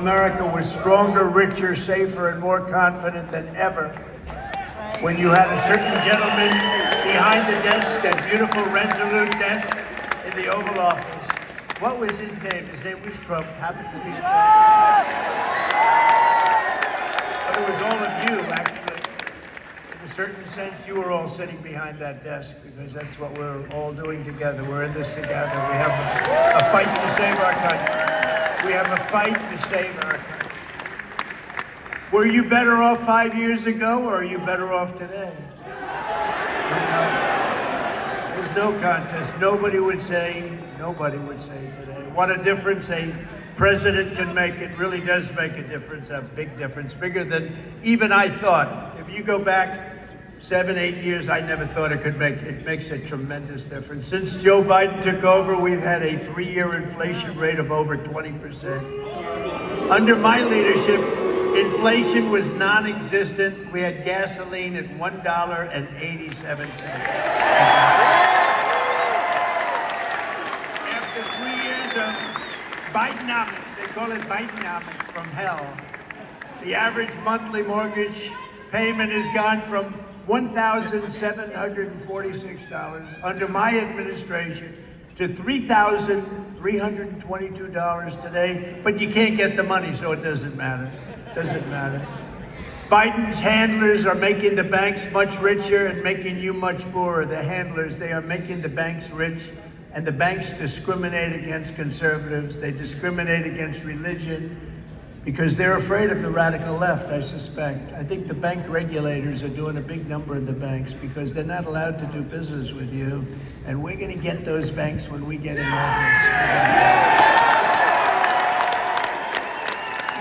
America was stronger, richer, safer, and more confident than ever when you had a certain gentleman behind the desk, that beautiful, resolute desk in the Oval Office. What was his name? His name was Trump. Happened to be Trump. But it was all of you, actually. In a certain sense, you were all sitting behind that desk because that's what we're all doing together. We're in this together. We have a fight to save our country. We have a fight to save our country. Were you better off 5 years ago, or are you better off today? There's no contest. Nobody would say today. What a difference a president can make. It really does make a difference, a big difference, bigger than even I thought. If you go back 7, 8 years, I never thought it could make. It makes a tremendous difference. Since Joe Biden took over, we've had a 3-year inflation rate of over 20%. Under my leadership, inflation was non-existent. We had gasoline at $1.87. After 3 years of Bidenomics, they call it Bidenomics from hell, the average monthly mortgage payment has gone from $1,746 under my administration to $3,322 today, but you can't get the money, so it doesn't matter. Biden's handlers are making the banks much richer and making you much poorer. The handlers, they are making the banks rich, and the banks discriminate against conservatives. They discriminate against religion, because they're afraid of the radical left, I suspect. I think the bank regulators are doing a big number in the banks because they're not allowed to do business with you. And we're going to get those banks when we get in office.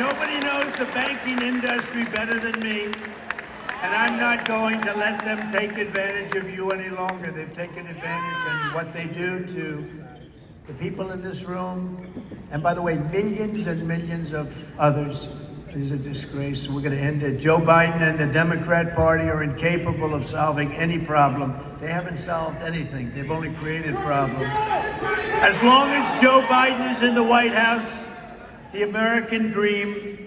Nobody knows the banking industry better than me. And I'm not going to let them take advantage of you any longer. They've taken advantage, and what they do to the people in this room, and by the way, millions and millions of others, is a disgrace. We're going to end it. Joe Biden and the Democrat Party are incapable of solving any problem. They haven't solved anything. They've only created problems. As long as Joe Biden is in the White House, the American dream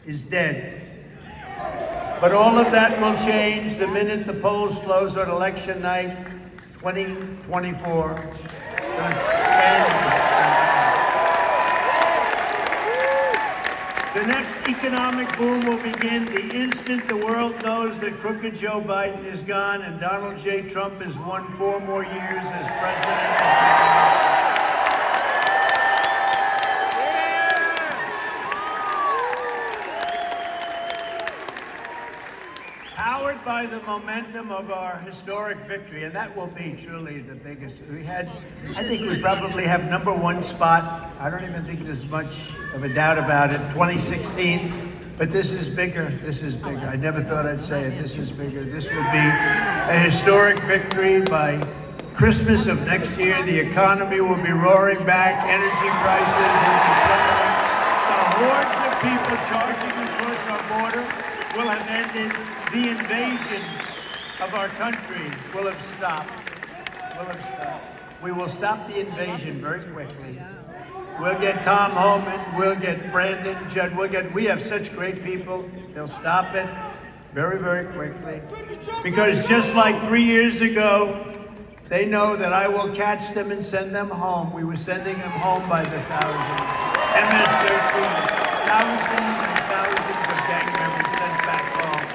is dead. But all of that will change the minute the polls close on election night 2024. The next economic boom will begin the instant the world knows that crooked Joe Biden is gone and Donald J. Trump has won 4 more years as president. Powered by the momentum of our historic victory, and that will be truly the biggest. I think we probably have #1 spot. I don't even think there's much of a doubt about it, 2016, but this is bigger. I never thought I'd say it. This is bigger. This will be a historic victory. By Christmas of next year, the economy will be roaring back, energy prices will be plummeting, the hordes of people charging across our border will have ended. The invasion of our country will have stopped. We will stop the invasion very quickly. We'll get Tom Homan, we'll get Brandon, Judd, we have such great people. They'll stop it very, very quickly. Because just like 3 years ago, they know that I will catch them and send them home. We were sending them home by the thousands. MS-13, thousands and thousands of gang members sent back home.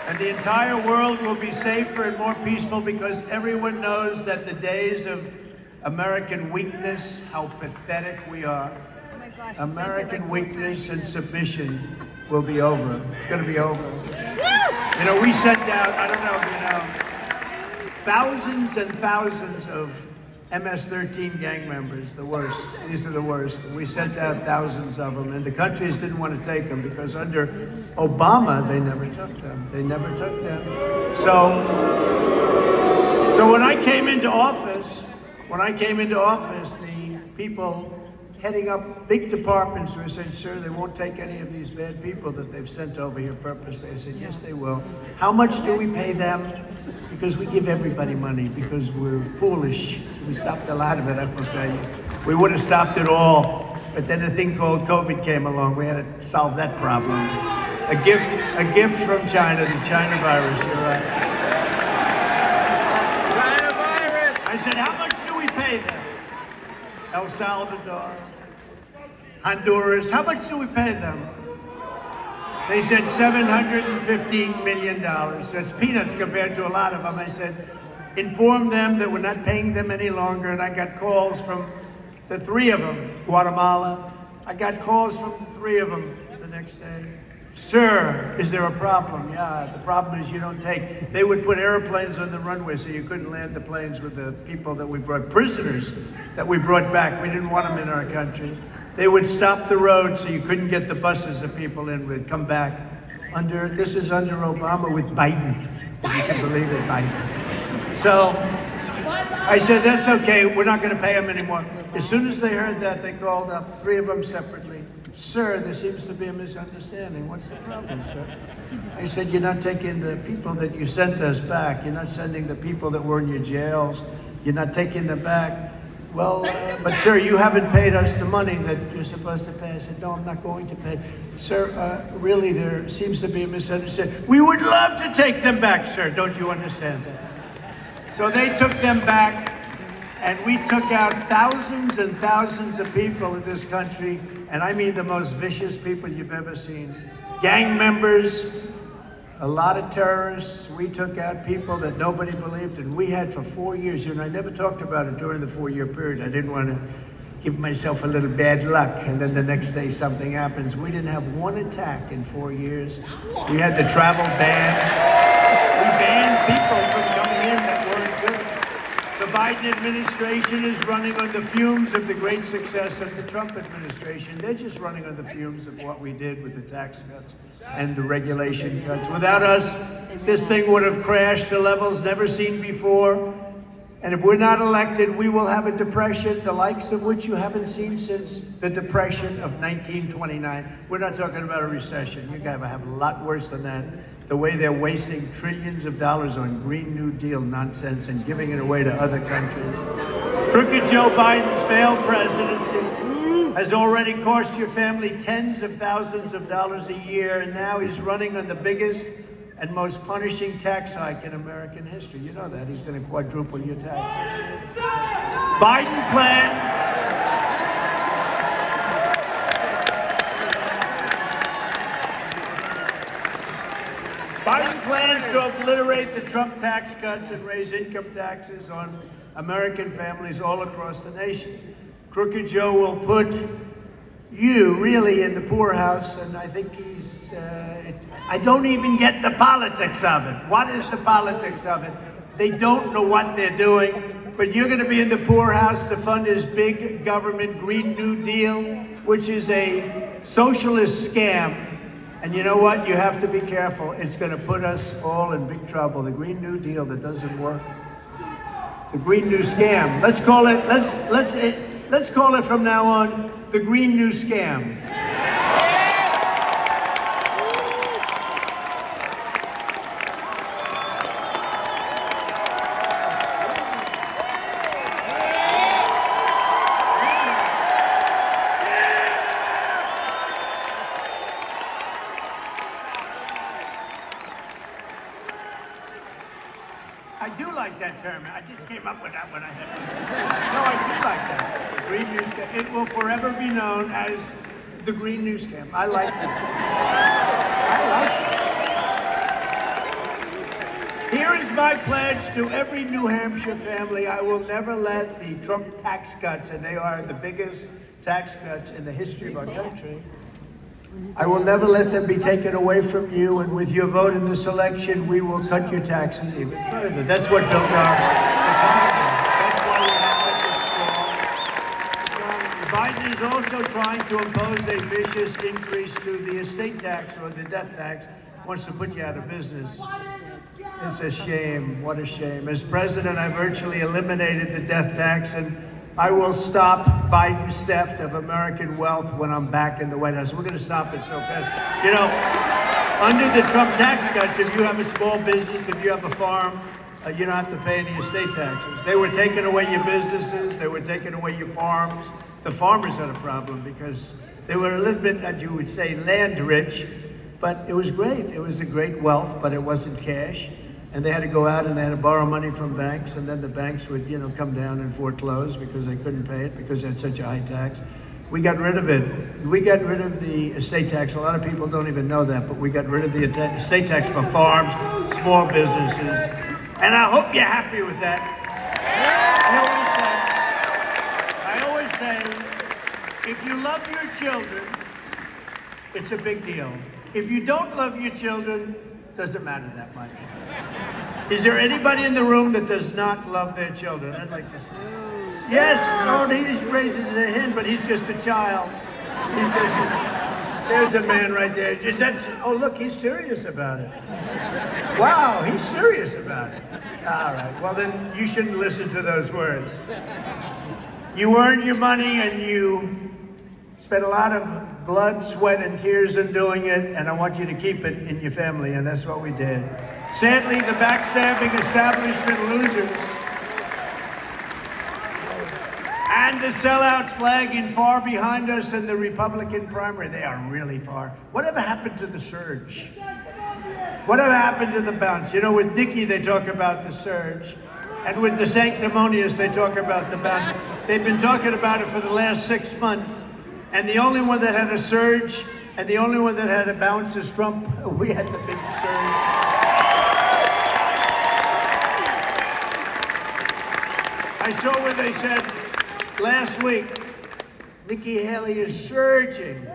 And the entire world will be safer and more peaceful because everyone knows that the days of American weakness, how pathetic we are, American weakness and submission will be over. It's going to be over. You know, we sent out, I don't know if you know, thousands and thousands of MS-13 gang members, the worst. These are the worst. We sent out thousands of them, and the countries didn't want to take them because under Obama, they never took them. So when I came into office, the people heading up big departments were saying, sir, they won't take any of these bad people that they've sent over here purposely. I said, yes, they will. How much do we pay them? Because we give everybody money, because we're foolish. So we stopped a lot of it, I will tell you. We would have stopped it all But then a thing called COVID came along. We had to solve that problem. A gift from China, the China virus. You're right. China virus. I said, how much do we pay them? El Salvador, Honduras, how much do we pay them? They said $750 million. That's peanuts compared to a lot of them. I said, inform them that we're not paying them any longer. And I got calls from the three of them, Guatemala. I got calls from the three of them the next day. Sir, is there a problem? Yeah, the problem is you don't take. They would put airplanes on the runway so you couldn't land the planes with the people that we brought, prisoners that we brought back. We didn't want them in our country. They would stop the road so you couldn't get the buses that people in would come back. This is under Obama with Biden, if you can believe it, Biden. So I said, that's okay, we're not gonna pay them anymore. As soon as they heard that, they called up, three of them separately. Sir, there seems to be a misunderstanding. What's the problem, sir? I said, you're not taking the people that you sent us back. You're not sending the people that were in your jails. You're not taking them back. Well, but sir, you haven't paid us the money that you're supposed to pay. I said, no, I'm not going to pay. Sir, really, there seems to be a misunderstanding. We would love to take them back, sir. Don't you understand that? So they took them back, and we took out thousands and thousands of people in this country, and I mean the most vicious people you've ever seen. Gang members, a lot of terrorists. We took out people that nobody believed, and we had for 4 years, and I never talked about it during the 4-year period. I didn't want to give myself a little bad luck, and then the next day something happens. We didn't have one attack in 4 years. We had the travel ban. We banned people from coming in that weren't good. The Biden administration is running on the fumes of the great success of the Trump administration. They're just running on the fumes of what we did with the tax cuts and the regulation cuts. Without us, this thing would have crashed to levels never seen before. And if we're not elected, we will have a depression, the likes of which you haven't seen since the Depression of 1929. We're not talking about a recession. You guys have a lot worse than that. The way they're wasting trillions of dollars on Green New Deal nonsense and giving it away to other countries. Crooked Joe Biden's failed presidency has already cost your family tens of thousands of dollars a year, and now he's running on the biggest and most punishing tax hike in American history. You know that. He's going to quadruple your taxes. Biden plans to obliterate the Trump tax cuts and raise income taxes on American families all across the nation. Crooked Joe will put you really in the poorhouse, and I think I don't even get the politics of it. What is the politics of it? They don't know what they're doing, but you're going to be in the poorhouse to fund his big government Green New Deal, which is a socialist scam. And you know what? You have to be careful. It's going to put us all in big trouble. The Green New Deal that doesn't work. It's a Green New Scam. Let's call it from now on the Green New Scam. I do like that term. I just came up with that one. No, I do like that. The Green New Scam. It will forever be known as the Green New Scam. I like that. Here is my pledge to every New Hampshire family. I will never let the Trump tax cuts, and they are the biggest tax cuts in the history of our country, I will never let them be taken away from you, and with your vote in this election, we will cut your taxes even further. That's what built our economy. That's why we have such a strong economy. Biden is also trying to impose a vicious increase to the estate tax or the death tax. Wants to put you out of business. It's a shame. What a shame. As president, I virtually eliminated the death tax, and I will stop Biden's theft of American wealth when I'm back in the White House. We're going to stop it so fast. You know, under the Trump tax cuts, if you have a small business, if you have a farm, you don't have to pay any estate taxes. They were taking away your businesses, they were taking away your farms. The farmers had a problem because they were a little bit, as you would say, land rich, but it was great. It was a great wealth, but it wasn't cash. And they had to go out and they had to borrow money from banks, and then the banks would, come down and foreclose because they couldn't pay it because they had such a high tax. We got rid of it. We got rid of the estate tax. A lot of people don't even know that, but we got rid of the estate tax for farms, small businesses. And I hope you're happy with that. I always say, if you love your children, it's a big deal. If you don't love your children, it doesn't matter that much. Is there anybody in the room that does not love their children? I'd like to see. Yes, oh, he raises a hand, but he's just a child. He's just a child. There's a man right there. Is that, oh, look, he's serious about it. Wow, he's serious about it. All right, well then you shouldn't listen to those words. You earned your money and you spent a lot of blood, sweat, and tears in doing it, and I want you to keep it in your family, and that's what we did. Sadly, the backstabbing establishment losers and the sellouts lagging far behind us in the Republican primary. They are really far. Whatever happened to the surge? Whatever happened to the bounce? With Nikki, they talk about the surge. And with the sanctimonious, they talk about the bounce. They've been talking about it for the last 6 months. And the only one that had a surge and the only one that had a bounce is Trump. We had the big surge. I saw where they said last week, Nikki Haley is surging.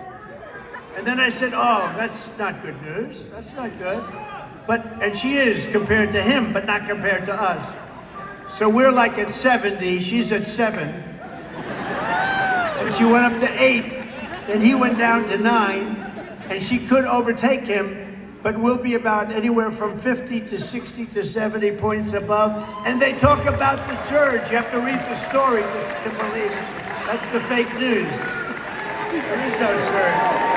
And then I said, oh, that's not good news. That's not good. And she is compared to him, but not compared to us. So we're like at 70, she's at 7. And she went up to 8, and he went down to 9, and she could overtake him, but we'll be about anywhere from 50 to 60 to 70 points above. And they talk about the surge. You have to read the story to believe it. That's the fake news. There is no surge.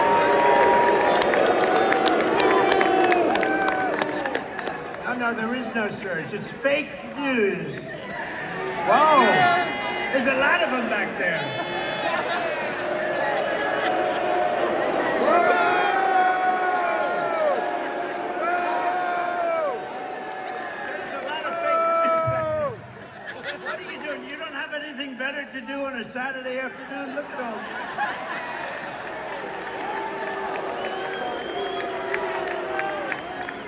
No, there is no surge. It's fake news. Whoa, there's a lot of them back there. Whoa. There's a lot of fake news. What are you doing? You don't have anything better to do on a Saturday afternoon? Look at all.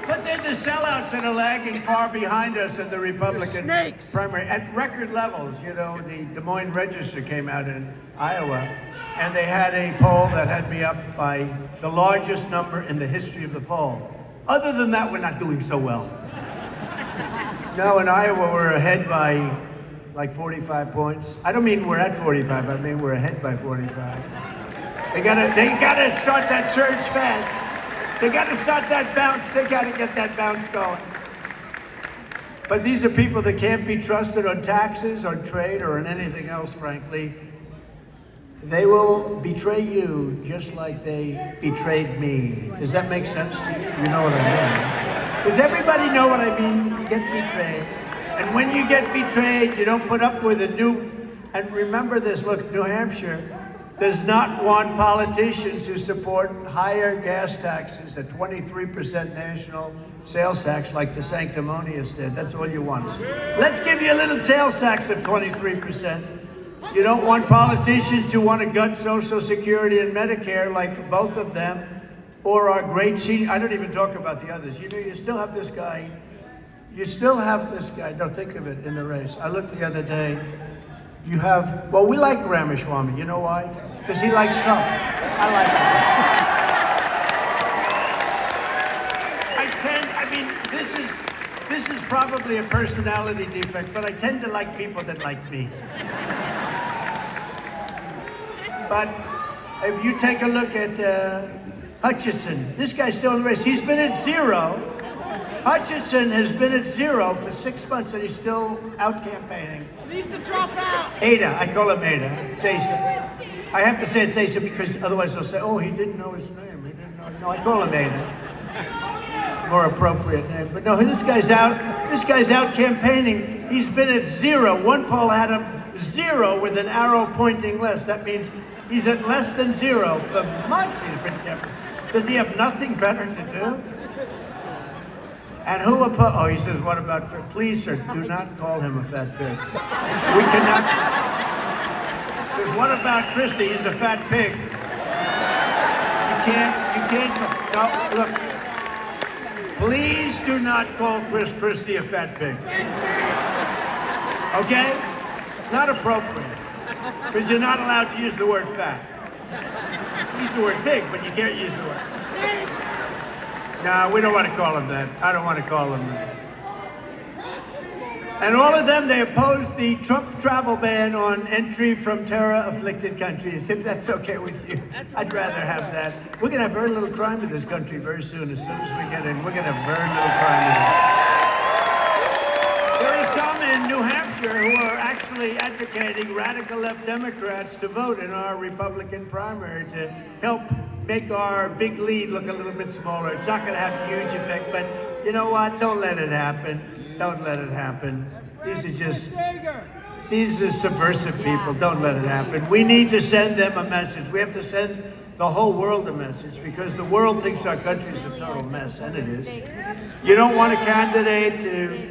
But they're the sellouts that are lagging far behind us in the Republican primary at record levels. The Des Moines Register came out in Iowa, and they had a poll that had me up by the largest number in the history of the poll. Other than that, we're not doing so well. No, in Iowa, we're ahead by like 45 points. I don't mean we're at 45, I mean we're ahead by 45. They gotta start that surge fast. They got to start that bounce. They got to get that bounce going. But these are people that can't be trusted on taxes, on trade, or on anything else, frankly. They will betray you just like they betrayed me. Does that make sense to you? You know what I mean? Does everybody know what I mean? You get betrayed. And when you get betrayed, you don't put up with it. And remember this, look, New Hampshire does not want politicians who support higher gas taxes, a 23% national sales tax like the sanctimonious did. That's all you want. Let's give you a little sales tax of 23%. You don't want politicians who want to gut Social Security and Medicare like both of them, or our great senior. I don't even talk about the others. You still have this guy. Don't think of it in the race. I looked the other day. We like Ramaswamy. You know why? Because he likes Trump. I like him. This is probably a personality defect, but I tend to like people that like me. But if you take a look at Hutchinson, this guy's still in the race. He's been at 0. Hutchinson has been at 0 for 6 months and he's still out campaigning. Needs to drop out. Ada, I call him Ada. It's Asa. I have to say it's Asa because otherwise they'll say, oh, he didn't know his name. He didn't know. No, I call him Ada. More appropriate name. But no, this guy's out campaigning. He's been at 0. One poll had him 0 with an arrow pointing less. That means he's at less than 0 for months. He's been campaigning. Does he have nothing better to do? And who opposed? Oh, he says, what about, please, sir, do not call him a fat pig. We cannot. He says, what about Christie? He's a fat pig. You can't, no, look. Please do not call Chris Christie a fat pig. Okay? It's not appropriate. Because you're not allowed to use the word fat. Use the word pig, but you can't use the word. No, we don't want to call him that. I don't want to call him that. And all of them, they opposed the Trump travel ban on entry from terror-afflicted countries. If that's okay with you, I'd rather have that. We're going to have very little crime in this country very soon. As soon as we get in, we're going to have very little crime in it. There are some in New Hampshire who are actually advocating radical left Democrats to vote in our Republican primary to help make our big lead look a little bit smaller. It's not going to have a huge effect, but you know what? Don't let it happen. Don't let it happen. These are subversive people. Don't let it happen. We need to send them a message. We have to send the whole world a message because the world thinks our country's a total mess, and it is. You don't want a candidate to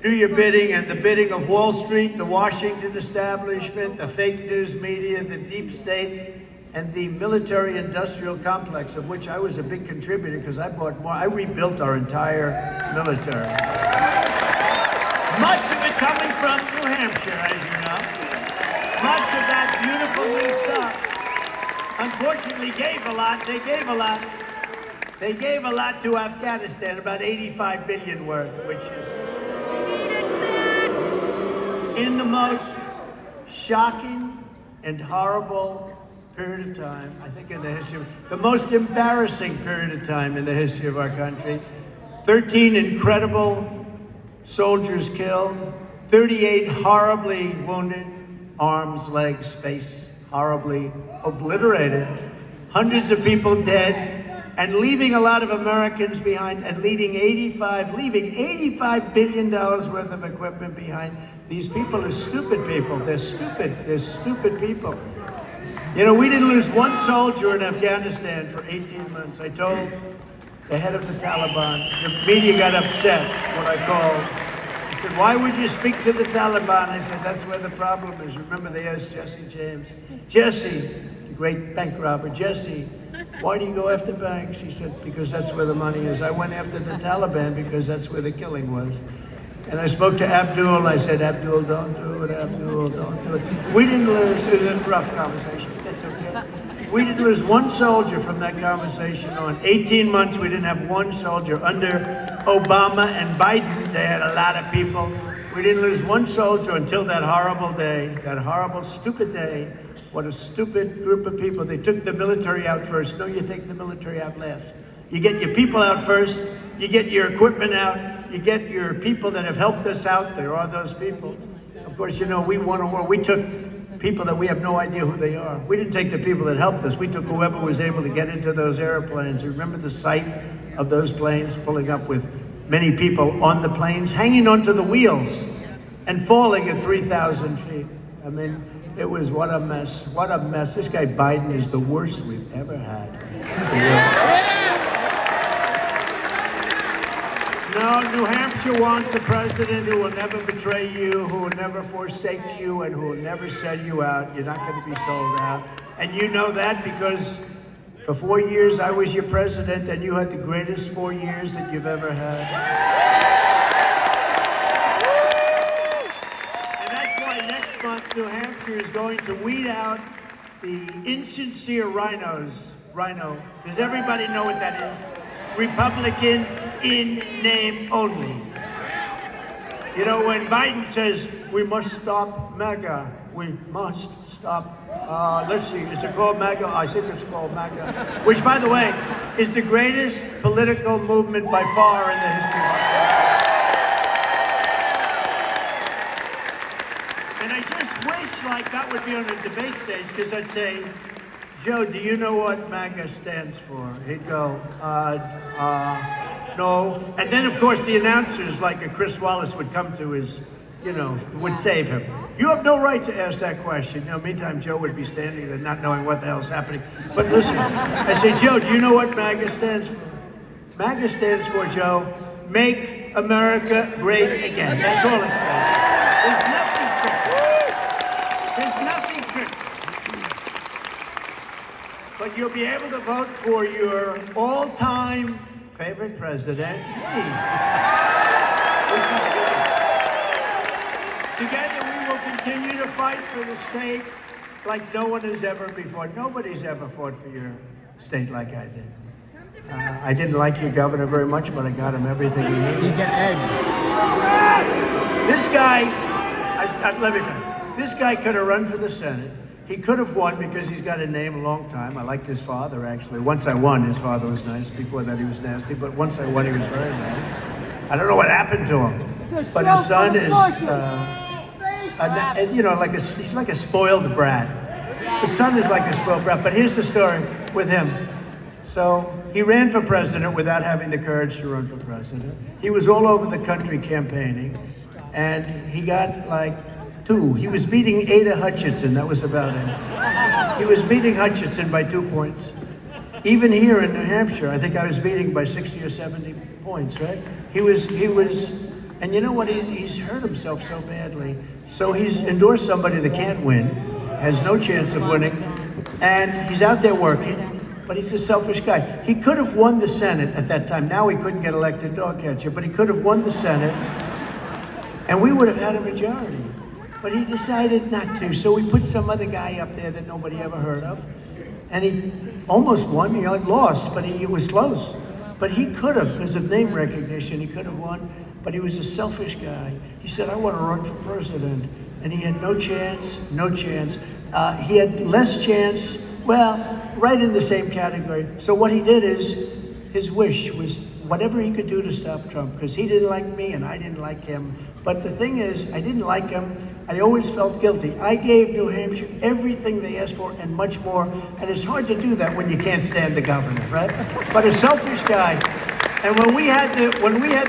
do your bidding and the bidding of Wall Street, the Washington establishment, the fake news media, the deep state, and the military-industrial complex, of which I was a big contributor because I bought more. I rebuilt our entire military. Much of it coming from New Hampshire, as you know. Much of that beautiful new stuff. Unfortunately, gave a lot. They gave a lot. They gave a lot to Afghanistan, about 85 billion worth, which is in the most shocking and horrible period of time, I think in the history, the most embarrassing period of time in the history of our country. 13 incredible soldiers killed, 38 horribly wounded, arms, legs, face horribly obliterated, hundreds of people dead, and leaving a lot of Americans behind, and leaving $85 billion worth of equipment behind. These people are stupid people. They're stupid. They're stupid people. You know, we didn't lose one soldier in Afghanistan for 18 months. I told the head of the Taliban, the media got upset when I called. He said, why would you speak to the Taliban? I said, that's where the problem is. Remember they asked Jesse James. Jesse, the great bank robber, Jesse, why do you go after banks? He said, because that's where the money is. I went after the Taliban because that's where the killing was. And I spoke to Abdul. I said, Abdul, don't do it. Abdul, don't do it. We didn't lose. It was a rough conversation. That's okay. We didn't lose one soldier from that conversation. On 18 months, we didn't have one soldier. Under Obama and Biden, they had a lot of people. We didn't lose one soldier until that horrible day, that horrible, stupid day. What a stupid group of people. They took the military out first. No, you take the military out last. You get your people out first. You get your equipment out. You get your people that have helped us out. There are those people. Of course, you know, we won a war. We took people that we have no idea who they are. We didn't take the people that helped us. We took whoever was able to get into those airplanes. Remember the sight of those planes pulling up with many people on the planes, hanging onto the wheels and falling at 3,000 feet. I mean, it was what a mess. What a mess. This guy Biden is the worst we've ever had. No, New Hampshire wants a president who will never betray you, who will never forsake you, and who will never sell you out. You're not going to be sold out. And you know that because for 4 years I was your president, and you had the greatest 4 years that you've ever had. And that's why next month New Hampshire is going to weed out the insincere rhino. Does everybody know what that is? Republican in name only. You know, when Biden says, we must stop MAGA, we must stop, let's see, is it called MAGA? I think it's called MAGA, which, by the way, is the greatest political movement by far in the history of our country. And I just wish, like, that would be on a debate stage, because I'd say, Joe, do you know what MAGA stands for? He'd go, no. And then, of course, the announcers, like a Chris Wallace, would come to his, would save him. You have no right to ask that question. Meantime, Joe would be standing there not knowing what the hell's happening. But listen, I say, Joe, do you know what MAGA stands for? MAGA stands for, Joe, Make America Great Again. That's all it says. There's nothing tricky. There's nothing tricky. But you'll be able to vote for your all-time favorite president, me. Which is good. Together we will continue to fight for the state like no one has ever before. Nobody's ever fought for your state like I did. I didn't like your governor very much, but I got him everything he needed. You get egged. This guy, let me tell you, this guy could have run for the Senate. He could have won because he's got a name a long time. I liked his father, actually. Once I won, his father was nice. Before that, he was nasty. But once I won, he was very nice. I don't know what happened to him. But his son is, he's like a spoiled brat. His son is like a spoiled brat. But here's the story with him. So he ran for president without having the courage to run for president. He was all over the country campaigning. And he got like 2. He was beating Ada Hutchinson. That was about it. He was beating Hutchinson by 2 points. Even here in New Hampshire, I think I was beating by 60 or 70 points, right? He was, and you know what? He's hurt himself so badly. So he's endorsed somebody that can't win, has no chance of winning, and he's out there working, but he's a selfish guy. He could have won the Senate at that time. Now he couldn't get elected dog catcher, but he could have won the Senate, and we would have had a majority. But he decided not to, so we put some other guy up there that nobody ever heard of. And he almost won, he lost, but he was close. But he could have, because of name recognition, he could have won, but he was a selfish guy. He said, I want to run for president. And he had no chance, no chance. He had less chance, well, right in the same category. So what he did is, his wish was whatever he could do to stop Trump, because he didn't like me and I didn't like him. But the thing is, I didn't like him. I always felt guilty. I gave New Hampshire everything they asked for and much more, and it's hard to do that when you can't stand the governor, right? But a selfish guy. And when we had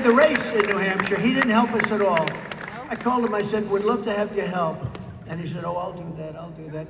the race in New Hampshire, he didn't help us at all. I called him, I said, we'd love to have your help. And he said, oh, I'll do that.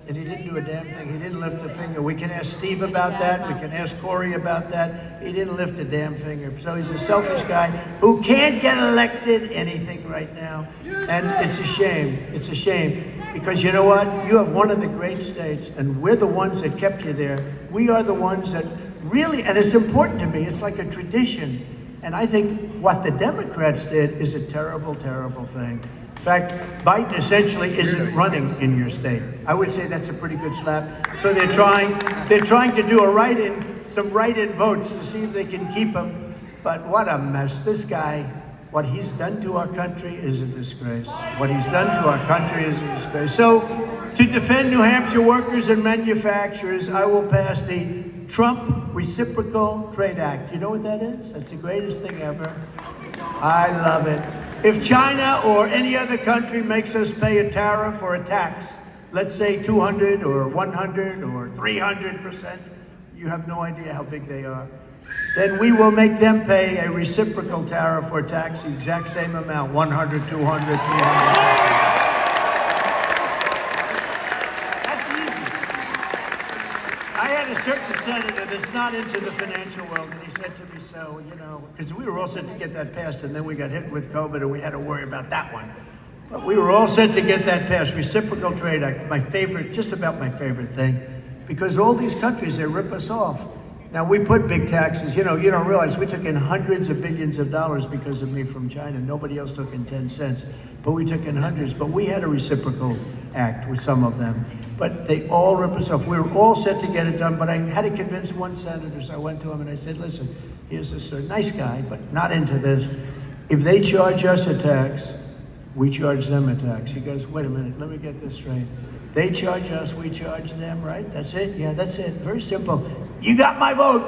And he didn't do a damn thing. He didn't lift a finger. We can ask Steve about that. We can ask Corey about that. He didn't lift a damn finger. So he's a selfish guy who can't get elected anything right now. And it's a shame. It's a shame. Because you know what? You have one of the great states, and we're the ones that kept you there. We are the ones that really, and it's important to me. It's like a tradition. And I think what the Democrats did is a terrible, terrible thing. In fact, Biden essentially isn't running in your state. I would say that's a pretty good slap. So they're trying to do some write-in votes to see if they can keep him. But what a mess. This guy, what he's done to our country is a disgrace. What he's done to our country is a disgrace. So to defend New Hampshire workers and manufacturers, I will pass the Trump Reciprocal Trade Act. You know what that is? That's the greatest thing ever. I love it. If China or any other country makes us pay a tariff or a tax, let's say 200 or 100 or 300%, you have no idea how big they are, then we will make them pay a reciprocal tariff or tax, the exact same amount, 100, 200, 300. That's easy. I had a certain senator that's not into the financial world, and he said to me, so, because we were all set to get that passed, and then we got hit with COVID, and we had to worry about that one. But we were all set to get that passed, Reciprocal Trade Act, my favorite, just about my favorite thing, because all these countries, they rip us off. Now, we put big taxes. You don't realize we took in hundreds of billions of dollars because of me from China. Nobody else took in 10 cents, but we took in hundreds. But we had a reciprocal act with some of them. But they all rip us off. We were all set to get it done, but I had to convince one senator. So I went to him and I said, listen, here's this nice guy, but not into this. If they charge us a tax, we charge them a tax. He goes, wait a minute, let me get this straight. They charge us, we charge them, right? That's it? Yeah, that's it. Very simple. You got my vote.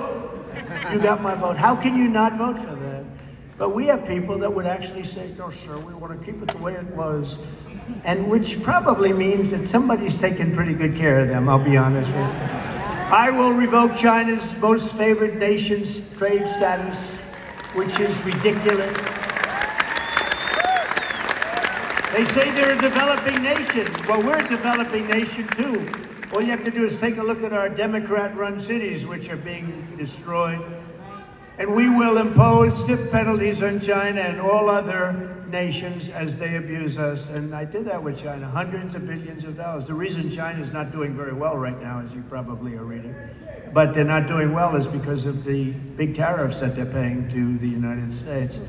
You got my vote. How can you not vote for that? But we have people that would actually say, no, sir, we want to keep it the way it was. And which probably means that somebody's taking pretty good care of them, I'll be honest with you. I will revoke China's most favored nation's trade status, which is ridiculous. They say they're a developing nation. Well, we're a developing nation too. All you have to do is take a look at our Democrat-run cities, which are being destroyed. And we will impose stiff penalties on China and all other nations as they abuse us. And I did that with China, hundreds of billions of dollars. The reason China's not doing very well right now, as you probably are reading, but they're not doing well is because of the big tariffs that they're paying to the United States.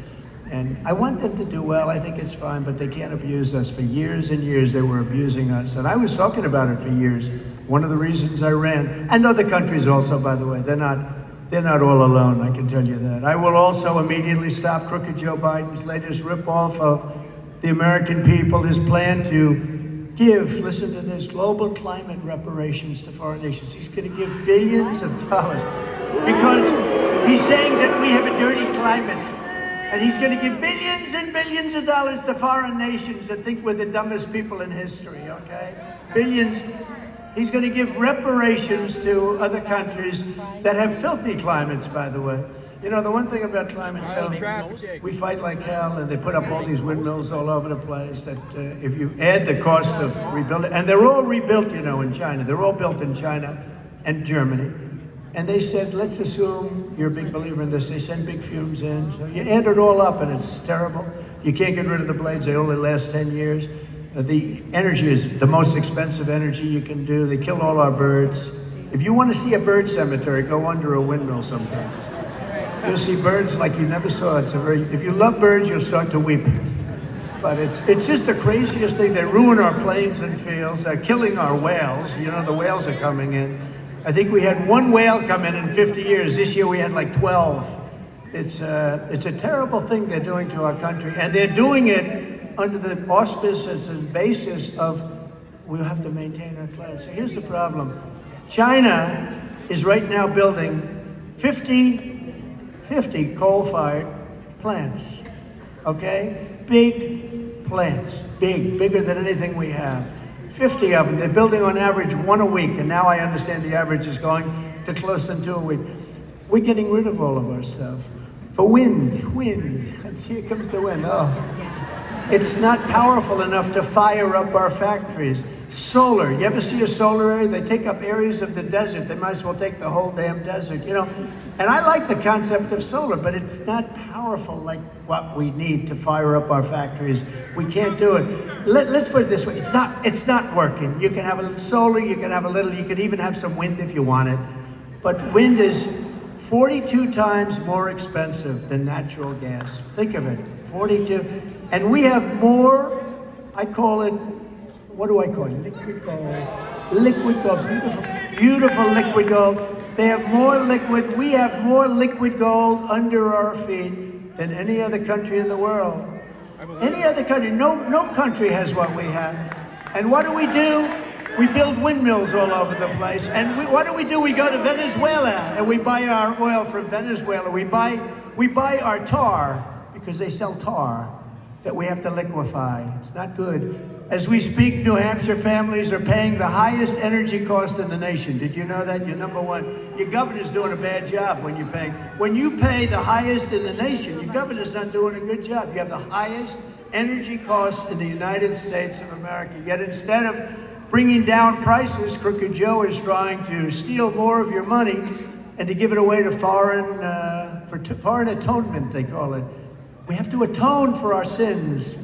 And I want them to do well. I think it's fine, but they can't abuse us. For years and years, they were abusing us. And I was talking about it for years. One of the reasons I ran, and other countries also, by the way, they're not all alone, I can tell you that. I will also immediately stop crooked Joe Biden's latest ripoff of the American people, his plan to give, listen to this, global climate reparations to foreign nations. He's going to give billions of dollars because he's saying that we have a dirty climate. And he's going to give billions and billions of dollars to foreign nations that think we're the dumbest people in history, okay? Billions. He's going to give reparations to other countries that have filthy climates, by the way. You know, the one thing about climate change, we fight like hell, and they put up all these windmills all over the place that if you add the cost of rebuilding, and they're all rebuilt, you know, in China. They're all built in China and Germany. And they said, let's assume you're a big believer in this. They send big fumes in. So you add it all up, and it's terrible. You can't get rid of the blades. They only last 10 years. The energy is the most expensive energy you can do. They kill all our birds. If you want to see a bird cemetery, go under a windmill sometime. You'll see birds like you never saw. If you love birds, you'll start to weep. But it's just the craziest thing. They ruin our plains and fields. They're killing our whales. You know, the whales are coming in. I think we had one whale come in 50 years. This year we had like 12. It's a terrible thing they're doing to our country. And they're doing it under the auspices and basis of we have to maintain our planet. So here's the problem. China is right now building 50 coal-fired plants, okay? Big plants, bigger than anything we have. 50 of them. They're building on average one a week, and now I understand the average is going to close than 2 a week. We're getting rid of all of our stuff. For wind. Here comes the wind. Oh. It's not powerful enough to fire up our factories. Solar. You ever see a solar area? They take up areas of the desert. They might as well take the whole damn desert, you know. And I like the concept of solar, but it's not powerful like what we need to fire up our factories. We can't do it. Let's put it this way. It's not working. You can have a little solar, you can have a little, you can even have some wind if you want it. But wind is 42 times more expensive than natural gas. Think of it, 42. And we have more, I call it, what do I call it? Liquid gold. Liquid gold, beautiful liquid gold. They have more liquid, we have more liquid gold under our feet than any other country in the world. Any other country, no country has what we have. And what do? We build windmills all over the place. And what do? We go to Venezuela and we buy our oil from Venezuela. We buy our tar because they sell tar that we have to liquefy. It's not good. As we speak, New Hampshire families are paying the highest energy cost in the nation. Did you know that? You're number one. Your governor's doing a bad job when you pay. When you pay the highest in the nation, your governor's not doing a good job. You have the highest energy costs in the United States of America. Yet instead of bringing down prices, Crooked Joe is trying to steal more of your money and to give it away to foreign atonement, they call it. We have to atone for our sins.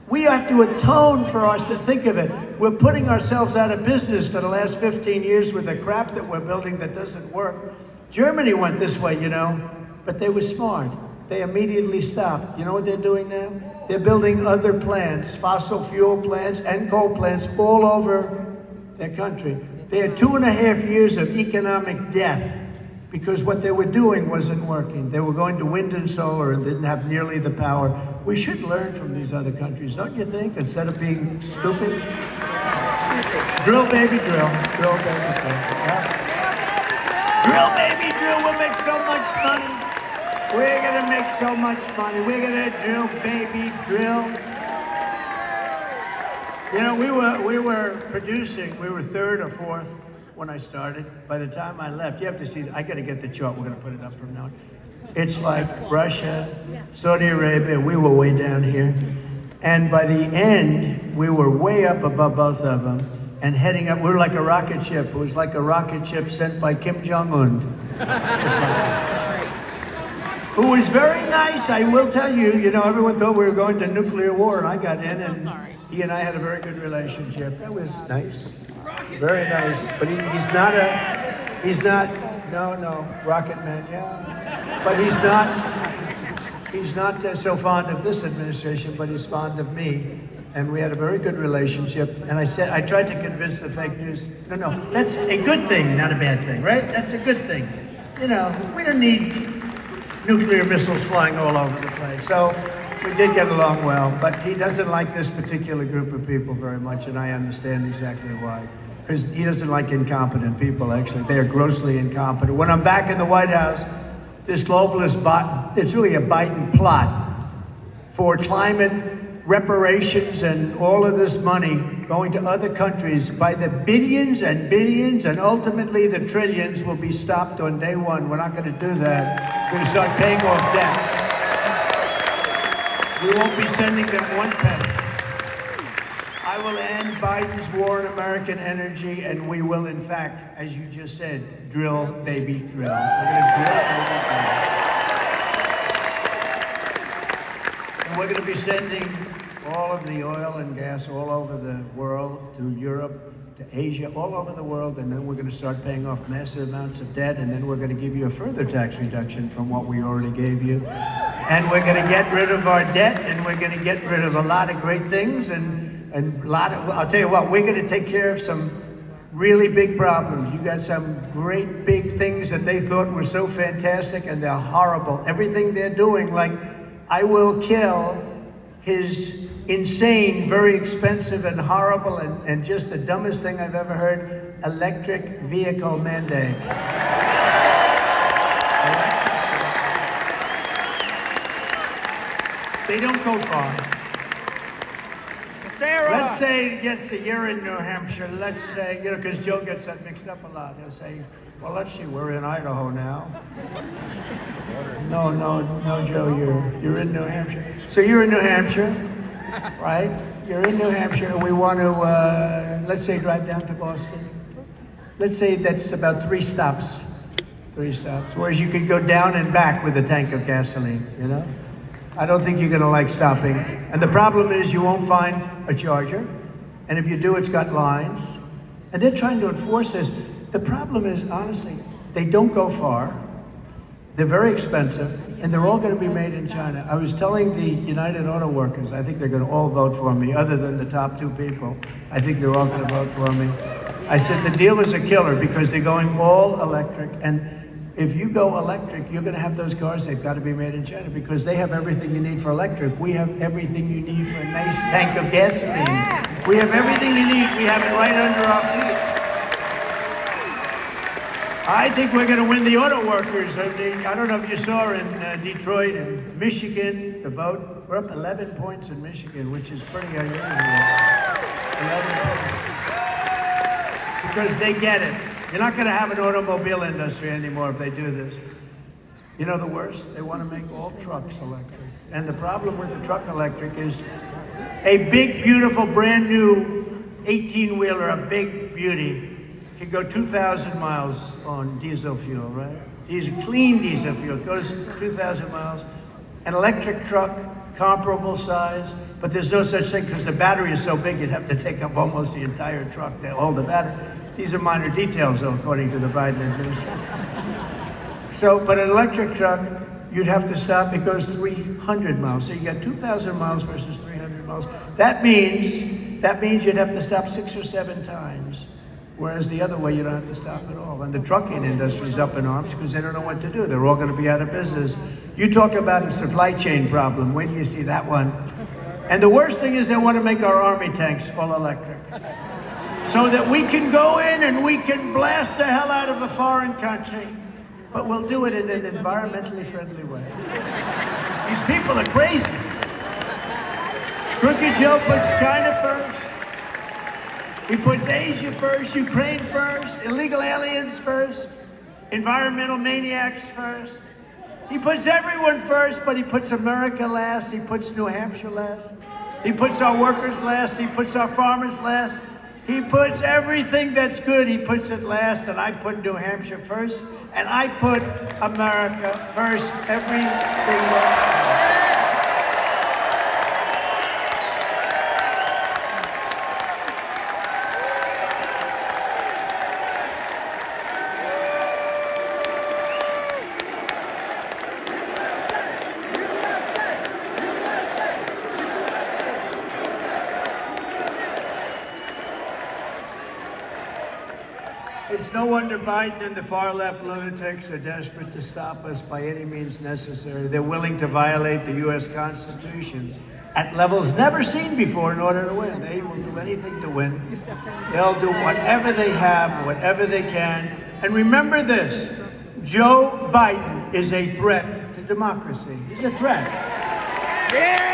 We have to atone for our sins. Think of it. We're putting ourselves out of business for the last 15 years with the crap that we're building that doesn't work. Germany went this way, you know, but they were smart. They immediately stopped. You know what they're doing now? They're building other plants, fossil fuel plants and coal plants all over their country. They had 2.5 years of economic death because what they were doing wasn't working. They were going to wind and solar and didn't have nearly the power. We should learn from these other countries, don't you think, instead of being stupid? Drill, baby, drill. Drill, baby, drill. Yeah. Drill, baby, drill. We'll make so much money. We're gonna make so much money. We're gonna drill, baby, drill. You know, we were producing, we were third or fourth when I started. By the time I left, you have to see, I got to get the chart. We're going to put it up from now on. It's like Russia, Saudi Arabia, we were way down here. And by the end, we were way up above both of them and heading up. We were like a rocket ship. It was like a rocket ship sent by Kim Jong-un. Who was very nice, I will tell you. You know, everyone thought we were going to nuclear war, and I got in, and he and I had a very good relationship. That was nice, very nice. But he's not, no, Rocket Man, yeah. But he's not so fond of this administration, but he's fond of me. And we had a very good relationship. And I tried to convince the fake news, no, that's a good thing, not a bad thing, right? That's a good thing. You know, we don't need nuclear missiles flying all over the place. So we did get along well, but he doesn't like this particular group of people very much, and I understand exactly why. Because he doesn't like incompetent people, actually. They are grossly incompetent. When I'm back in the White House, this globalist it's really a Biden plot for climate reparations and all of this money going to other countries by the billions and billions, and ultimately the trillions will be stopped on day one. We're not going to do that. We're going to start paying off debt. We won't be sending them one penny. I will end Biden's war on American energy, and we will, in fact, as you just said, drill, baby, drill. We're going to drill, baby, drill. And we're going to be sending all of the oil and gas all over the world, to Europe, to Asia, all over the world, and then we're going to start paying off massive amounts of debt, and then we're going to give you a further tax reduction from what we already gave you. And we're going to get rid of our debt, and we're going to get rid of a lot of great things, and I'll tell you what, we're going to take care of some really big problems. You got some great big things that they thought were so fantastic, and they're horrible. Everything they're doing, like, I will kill his insane, very expensive and horrible and just the dumbest thing I've ever heard, electric vehicle mandate. They don't go far. Sarah. Let's say you're in New Hampshire. Let's say, because Joe gets that mixed up a lot. He'll say, well, let's see, we're in Idaho now. No, Joe, you're in New Hampshire. So you're in New Hampshire, right? You're in New Hampshire, and we want to, let's say, drive down to Boston. Let's say that's about 3 stops. 3 stops. Whereas you could go down and back with a tank of gasoline, I don't think you're going to like stopping. And the problem is you won't find a charger. And if you do, it's got lines. And they're trying to enforce this. The problem is, honestly, they don't go far. They're very expensive, and they're all going to be made in China. I was telling the United Auto Workers, I think they're going to all vote for me, other than the top 2 people. I think they're all going to vote for me. I said, the deal is a killer because they're going all electric, and if you go electric, you're going to have those cars, they've got to be made in China because they have everything you need for electric. We have everything you need for a nice tank of gasoline. Yeah. We have everything you need. We have it right under our feet. I think we're going to win the auto workers. I don't know if you saw in Detroit and Michigan, the vote. We're up 11 points in Michigan, which is pretty unusual. 11 points. Because they get it. You're not going to have an automobile industry anymore if they do this. You know the worst? They want to make all trucks electric. And the problem with the truck electric is a big, beautiful, brand new 18-wheeler, a big beauty, can go 2,000 miles on diesel fuel, right? Clean diesel fuel goes 2,000 miles. An electric truck, comparable size, but there's no such thing because the battery is so big you'd have to take up almost the entire truck to hold the battery. These are minor details, though, according to the Biden administration. So, but an electric truck, you'd have to stop. It goes 300 miles. So you got 2,000 miles versus 300 miles. That means you'd have to stop 6 or 7 times. Whereas the other way, you don't have to stop at all. And the trucking industry is up in arms because they don't know what to do. They're all going to be out of business. You talk about a supply chain problem. When do you see that one? And the worst thing is they want to make our army tanks all electric. So that we can go in and we can blast the hell out of a foreign country. But we'll do it in an environmentally friendly way. These people are crazy. Crooked Joe puts China first. He puts Asia first, Ukraine first, illegal aliens first, environmental maniacs first. He puts everyone first, but he puts America last. He puts New Hampshire last. He puts our workers last. He puts our farmers last. He puts everything that's good, he puts it last, and I put New Hampshire first, and I put America first every single time. It's no wonder Biden and the far-left lunatics are desperate to stop us by any means necessary. They're willing to violate the U.S. Constitution at levels never seen before in order to win. They will do anything to win. They'll do whatever they have, whatever they can. And remember this, Joe Biden is a threat to democracy. He's a threat. Yeah!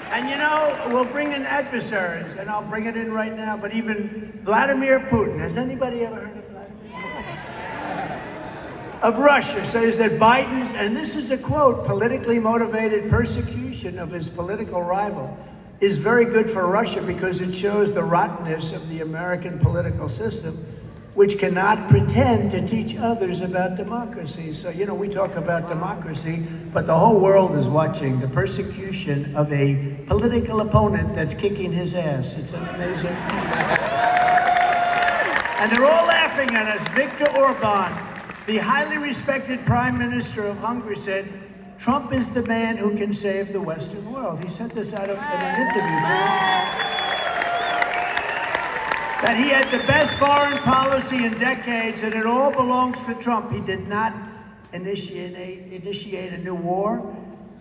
And you know, we'll bring in adversaries, and I'll bring it in right now, but even Vladimir Putin, has anybody ever heard of Vladimir Putin? Of Russia, says that Biden's, and this is a quote, politically motivated persecution of his political rival is very good for Russia because it shows the rottenness of the American political system, which cannot pretend to teach others about democracy. So, you know, we talk about democracy, but the whole world is watching the persecution of a political opponent that's kicking his ass. It's an amazing thing. And they're all laughing at us. Viktor Orban, the highly respected Prime Minister of Hungary, said, Trump is the man who can save the Western world. He said this out in an interview. That he had the best foreign policy in decades, and it all belongs to Trump. He did not initiate a new war,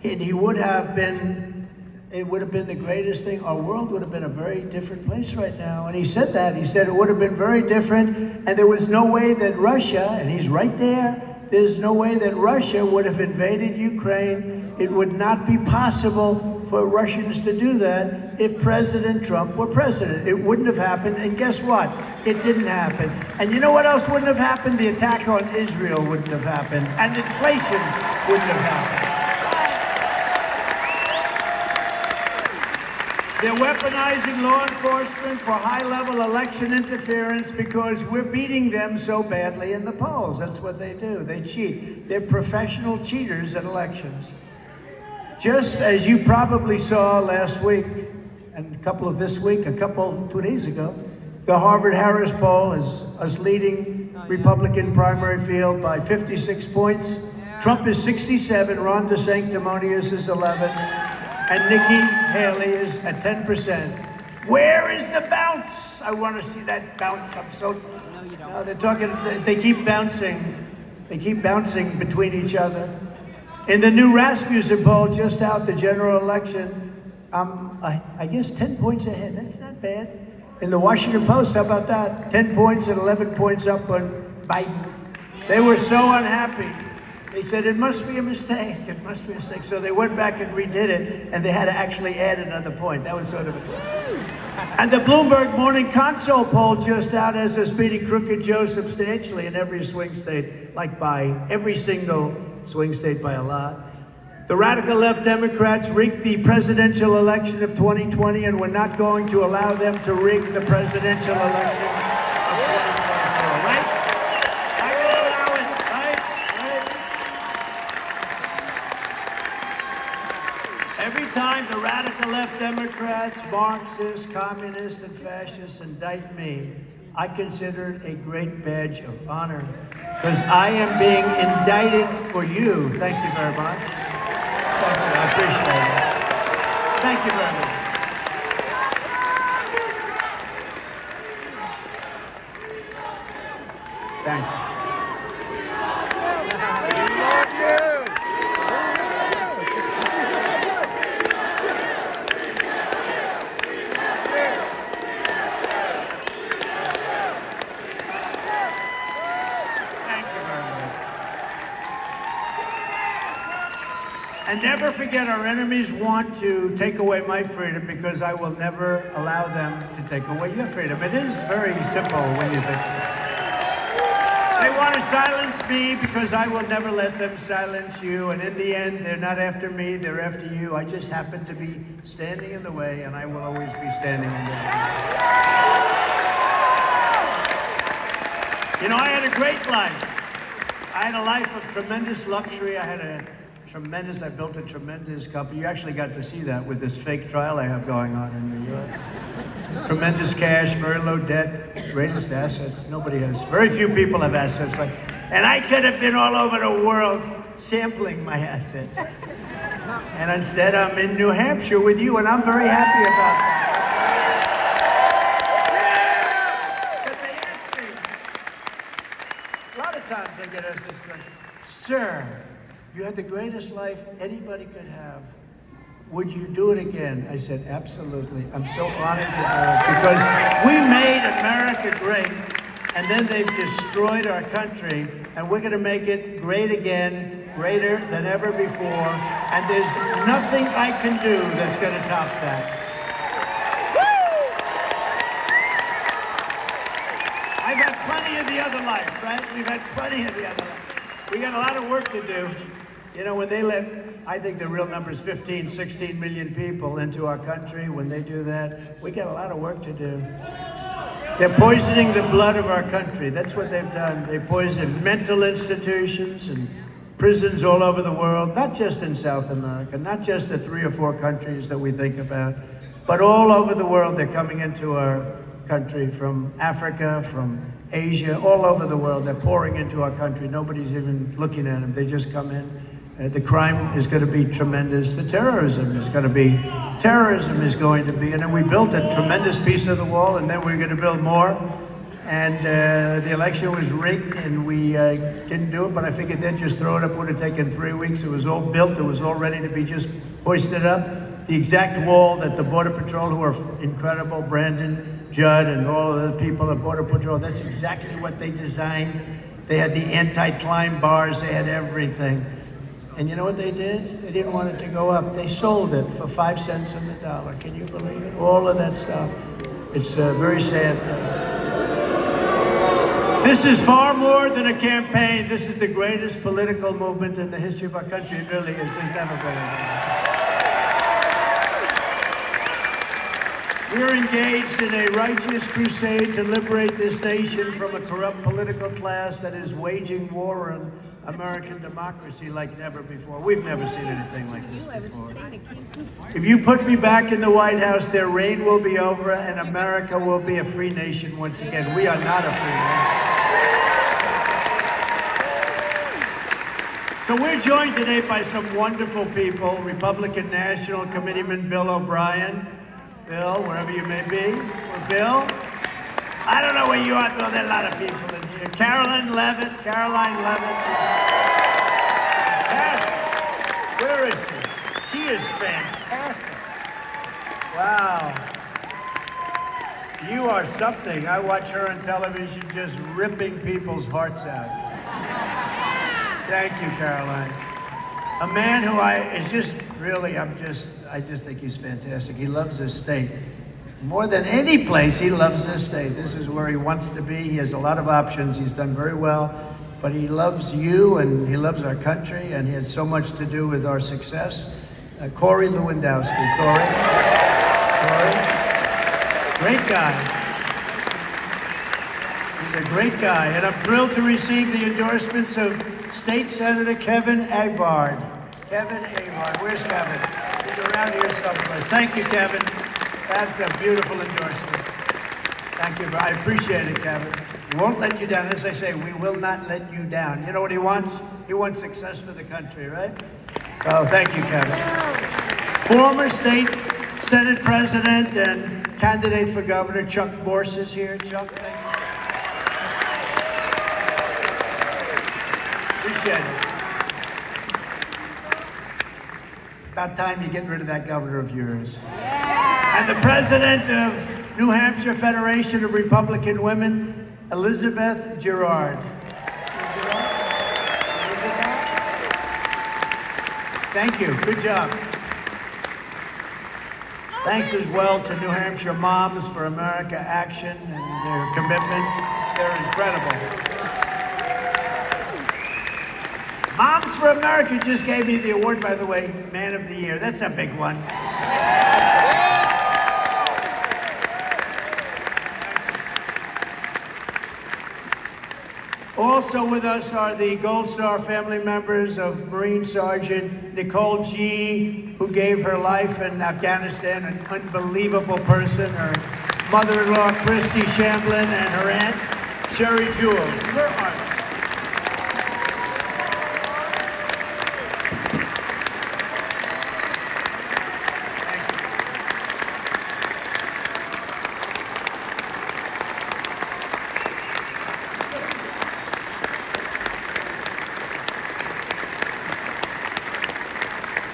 and he would have been, it would have been the greatest thing. Our world would have been a very different place right now. And he said that. He said it would have been very different, and there was no way that Russia, and he's right there, there's no way that Russia would have invaded Ukraine. It would not be possible for Russians to do that if President Trump were president. It wouldn't have happened, and guess what? It didn't happen. And you know what else wouldn't have happened? The attack on Israel wouldn't have happened, and inflation wouldn't have happened. They're weaponizing law enforcement for high-level election interference because we're beating them so badly in the polls. That's what they do. They cheat. They're professional cheaters at elections. Just as you probably saw last week, and a couple of this week, 2 days ago, the Harvard-Harris poll is us leading Republican primary field by 56 points. Trump is 67, Ron DeSanctimonious is 11, and Nikki Haley is at 10%. Where is the bounce? I want to see that bounce. I'm so... No, they're talking, they keep bouncing. They keep bouncing between each other. In the new Rasmussen poll, just out the general election, I guess 10 points ahead. That's not bad. In the Washington Post, how about that? 10 points and 11 points up on Biden. They were so unhappy. They said, it must be a mistake. It must be a mistake. So they went back and redid it, and they had to actually add another point. That was sort of a clue. And the Bloomberg Morning Console poll just out has us beating Crooked Joe substantially in every swing state, like by every single swing state by a lot. The radical left Democrats rigged the presidential election of 2020, and we're not going to allow them to rig the presidential election of 2024, right? Not going to allow it, right? Every time the radical left Democrats, Marxists, communists, and fascists indict me, I consider it a great badge of honor, because I am being indicted for you. Thank you very much. Thank you, I appreciate it. Thank you very much. Thank you. And never forget, our enemies want to take away my freedom because I will never allow them to take away your freedom. It is very simple when you think. They want to silence me because I will never let them silence you. And in the end, they're not after me, they're after you. I just happen to be standing in the way, and I will always be standing in the way. You know, I had a great life. I had a life of tremendous luxury. I built a tremendous company. You actually got to see that with this fake trial I have going on in New York. Tremendous cash, very low debt, greatest assets. Nobody has, very few people have assets like, and I could have been all over the world sampling my assets. And instead I'm in New Hampshire with you, and I'm very happy about that. But they ask me, a lot of times they get asked this question, sir, you had the greatest life anybody could have. Would you do it again? I said, absolutely. I'm so honored to do it because we made America great, and then they've destroyed our country, and we're going to make it great again, greater than ever before, and there's nothing I can do that's going to top that. I've had plenty of the other life, right? We've had plenty of the other life. We got a lot of work to do. You know, when they let, I think the real number is 15, 16 million people into our country, when they do that, we got a lot of work to do. They're poisoning the blood of our country. That's what they've done. They poison mental institutions and prisons all over the world, not just in South America, not just the 3 or 4 countries that we think about, but all over the world. They're coming into our country from Africa, from Asia, all over the world. They're pouring into our country. Nobody's even looking at them. They just come in. The crime is going to be tremendous. The terrorism is going to be, and then we built a tremendous piece of the wall, and then we're going to build more. And the election was rigged, and we didn't do it, but I figured they'd just throw it up. It would have taken 3 weeks. It was all built. It was all ready to be just hoisted up. The exact wall that the Border Patrol, who are incredible, Brandon, Judd, and all of the people at Border Patrol, that's exactly what they designed. They had the anti-climb bars. They had everything. And you know what they did? They didn't want it to go up. They sold it for 5 cents on the dollar. Can you believe it? All of that stuff. It's a very sad thing. This is far more than a campaign. This is the greatest political movement in the history of our country. It really is. There's never been anything. We're engaged in a righteous crusade to liberate this nation from a corrupt political class that is waging war on American democracy like never before. We've never seen anything like this before. If you put me back in the White House, their reign will be over and America will be a free nation once again. We are not a free nation. So we're joined today by some wonderful people. Republican National Committeeman Bill O'Brien. Bill, wherever you may be. Or Bill. I don't know where you are, Bill. There are a lot of people in here. Caroline Levitt. She's fantastic. Where is she? She is fantastic. Wow. You are something. I watch her on television just ripping people's hearts out. Thank you, Caroline. A man who I just think he's fantastic. He loves this state. More than any place, he loves this state. This is where he wants to be. He has a lot of options. He's done very well, but he loves you and he loves our country, and he had so much to do with our success. Corey Lewandowski. Corey, great guy. He's a great guy, and I'm thrilled to receive the endorsements of State Senator Kevin Avard. Where's Kevin? He's around here someplace. Thank you, Kevin. That's a beautiful endorsement. Thank you. I appreciate it, Kevin. We won't let you down. As I say, we will not let you down. You know what he wants? He wants success for the country, right? So thank you, Kevin. Former State Senate President and candidate for governor Chuck Morse is here. Chuck, thank you. Appreciate it. About time you get rid of that governor of yours. Yeah. And the president of New Hampshire Federation of Republican Women, Elizabeth Girard. Thank you. Good job. Thanks as well to New Hampshire Moms for America Action and their commitment. They're incredible. Moms for America just gave me the award, by the way, Man of the Year. That's a big one. Also with us are the Gold Star family members of Marine Sergeant Nicole G., who gave her life in Afghanistan, an unbelievable person. Her mother-in-law, Christy Shamblin, and her aunt, Sherry Jules. Where are they?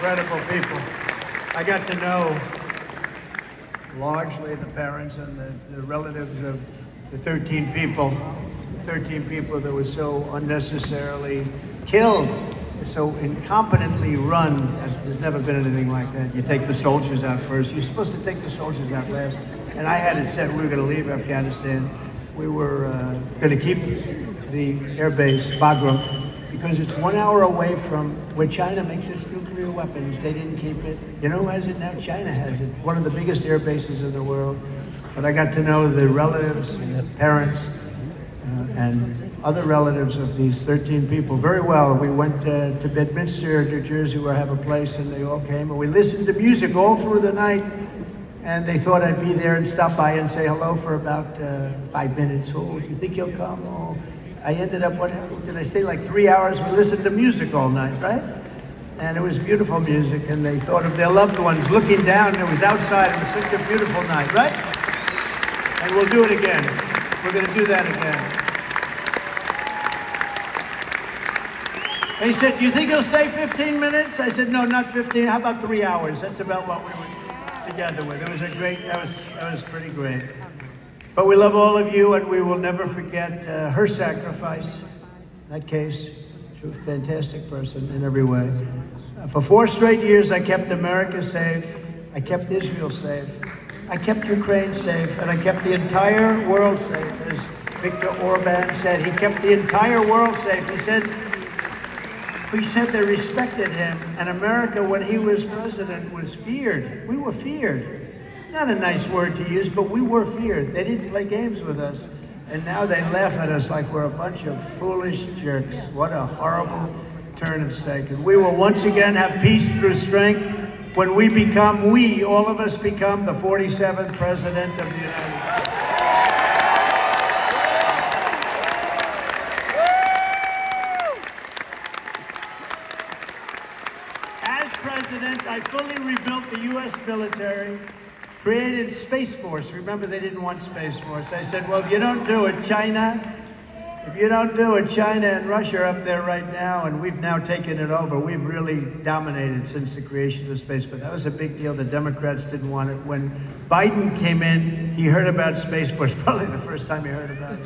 Incredible people. I got to know largely the parents and the relatives of the 13 people that were so unnecessarily killed, so incompetently run. There's never been anything like that. You take the soldiers out first. You're supposed to take the soldiers out last. And I had it set we were going to leave Afghanistan. We were going to keep the air base, Bagram, because it's 1 hour away from where China makes its nuclear weapons. They didn't keep it. You know who has it now? China has it. One of the biggest air bases in the world. But I got to know the relatives, parents, and other relatives of these 13 people very well. We went to Bedminster, New Jersey, where I have a place, and they all came. And we listened to music all through the night. And they thought I'd be there and stop by and say hello for about 5 minutes. Oh, do you think you'll come? Oh. I ended up, what did I say, like 3 hours? We listened to music all night, right? And it was beautiful music, and they thought of their loved ones looking down. It was outside. It was such a beautiful night, right? And we'll do it again. We're going to do that again. They said, do you think he'll stay 15 minutes? I said, no, not 15. How about 3 hours? That's about what we were together with. It was a great, that was pretty great. But we love all of you, and we will never forget her sacrifice. In that case, she was a fantastic person in every way. For 4 straight years, I kept America safe. I kept Israel safe. I kept Ukraine safe, and I kept the entire world safe. As Viktor Orban said, he kept the entire world safe. He said they respected him, and America, when he was president, was feared. We were feared. Not a nice word to use, but we were feared. They didn't play games with us. And now they laugh at us like we're a bunch of foolish jerks. What a horrible turn of stake. And we will once again have peace through strength when all of us become the 47th President of the United States. As president, I fully rebuilt the U.S. military, created Space Force. Remember, they didn't want Space Force. I said, well, if you don't do it, China and Russia are up there right now, and we've now taken it over. We've really dominated since the creation of space, but that was a big deal. The Democrats didn't want it. When Biden came in, he heard about Space Force, probably the first time he heard about it.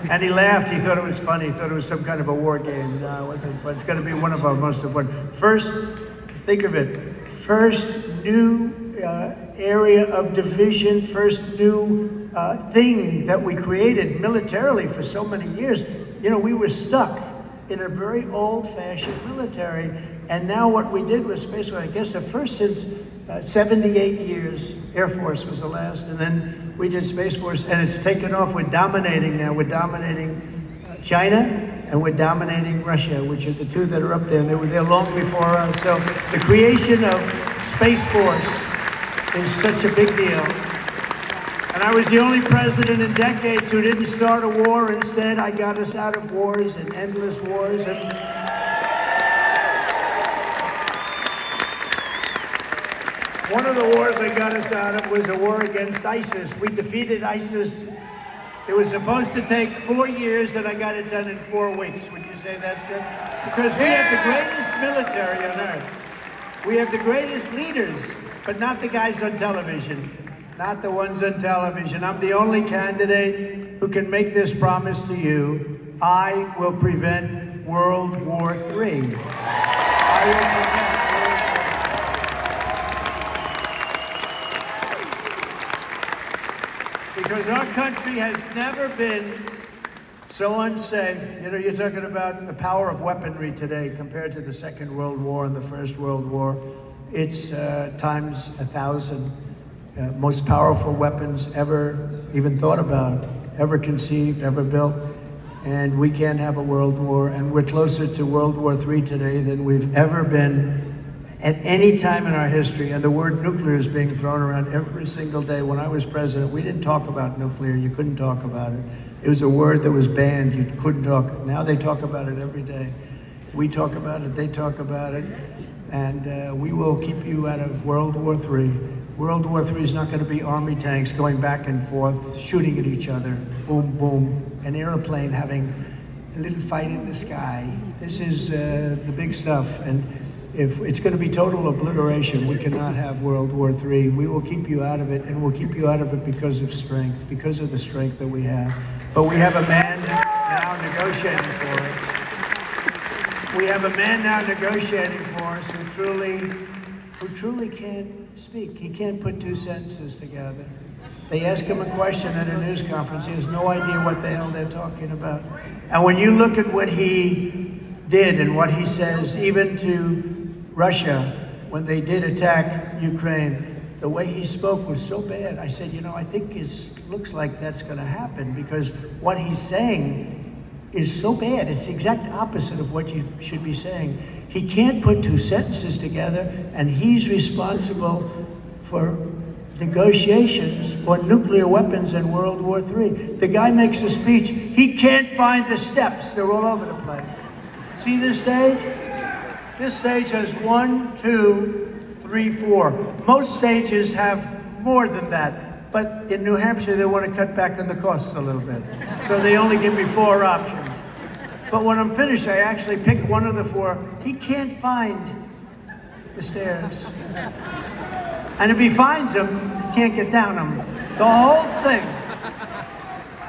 And he laughed. He thought it was funny. He thought it was some kind of a war game. No, it wasn't fun. It's going to be one of our most important. First, think of it, first new area of division, first new thing that we created militarily for so many years. You know, we were stuck in a very old-fashioned military, and now what we did with Space Force, I guess the first since 78 years, Air Force was the last, and then we did Space Force, and it's taken off. We're dominating now. We're dominating China, and we're dominating Russia, which are the two that are up there. They were there long before us. So the creation of Space Force is such a big deal. And I was the only president in decades who didn't start a war. Instead, I got us out of wars and endless wars. And one of the wars I got us out of was a war against ISIS. We defeated ISIS. It was supposed to take 4 years, and I got it done in 4 weeks. Would you say that's good? Because we have the greatest military on earth. We have the greatest leaders, but not the guys on television. Not the ones on television. I'm the only candidate who can make this promise to you. I will prevent World War III. I will protect World War III. Because our country has never been so unsafe. You know, you're talking about the power of weaponry today compared to the Second World War and the First World War. It's times 1,000. Most powerful weapons ever even thought about, ever conceived, ever built. And we can't have a world war, and we're closer to World War III today than we've ever been at any time in our history. And the word nuclear is being thrown around every single day. When I was president, we didn't talk about nuclear. You couldn't talk about it. It was a word that was banned. You couldn't talk. Now they talk about it every day. We talk about it, they talk about it, and we will keep you out of World War III. World War III is not going to be army tanks going back and forth, shooting at each other, boom, boom, an airplane having a little fight in the sky. This is the big stuff, and if it's going to be total obliteration, we cannot have World War III. We will keep you out of it, and we'll keep you out of it because of strength, because of the strength that we have. But we have a man now negotiating for us. We have a man now negotiating for us who truly can't speak. He can't put two sentences together. They ask him a question at a news conference. He has no idea what the hell they're talking about. And when you look at what he did and what he says, even to Russia, when they did attack Ukraine, the way he spoke was so bad. I said, you know, I think it looks like that's going to happen, because what he's saying is so bad. It's the exact opposite of what you should be saying. He can't put two sentences together, and he's responsible for negotiations on nuclear weapons in World War III. The guy makes a speech. He can't find the steps. They're all over the place. See this stage? This stage has 1, 2, 3, 4. Most stages have more than that. But in New Hampshire, they want to cut back on the costs a little bit. So they only give me 4 options. But when I'm finished, I actually pick one of the 4. He can't find the stairs. And if he finds them, he can't get down them. The whole thing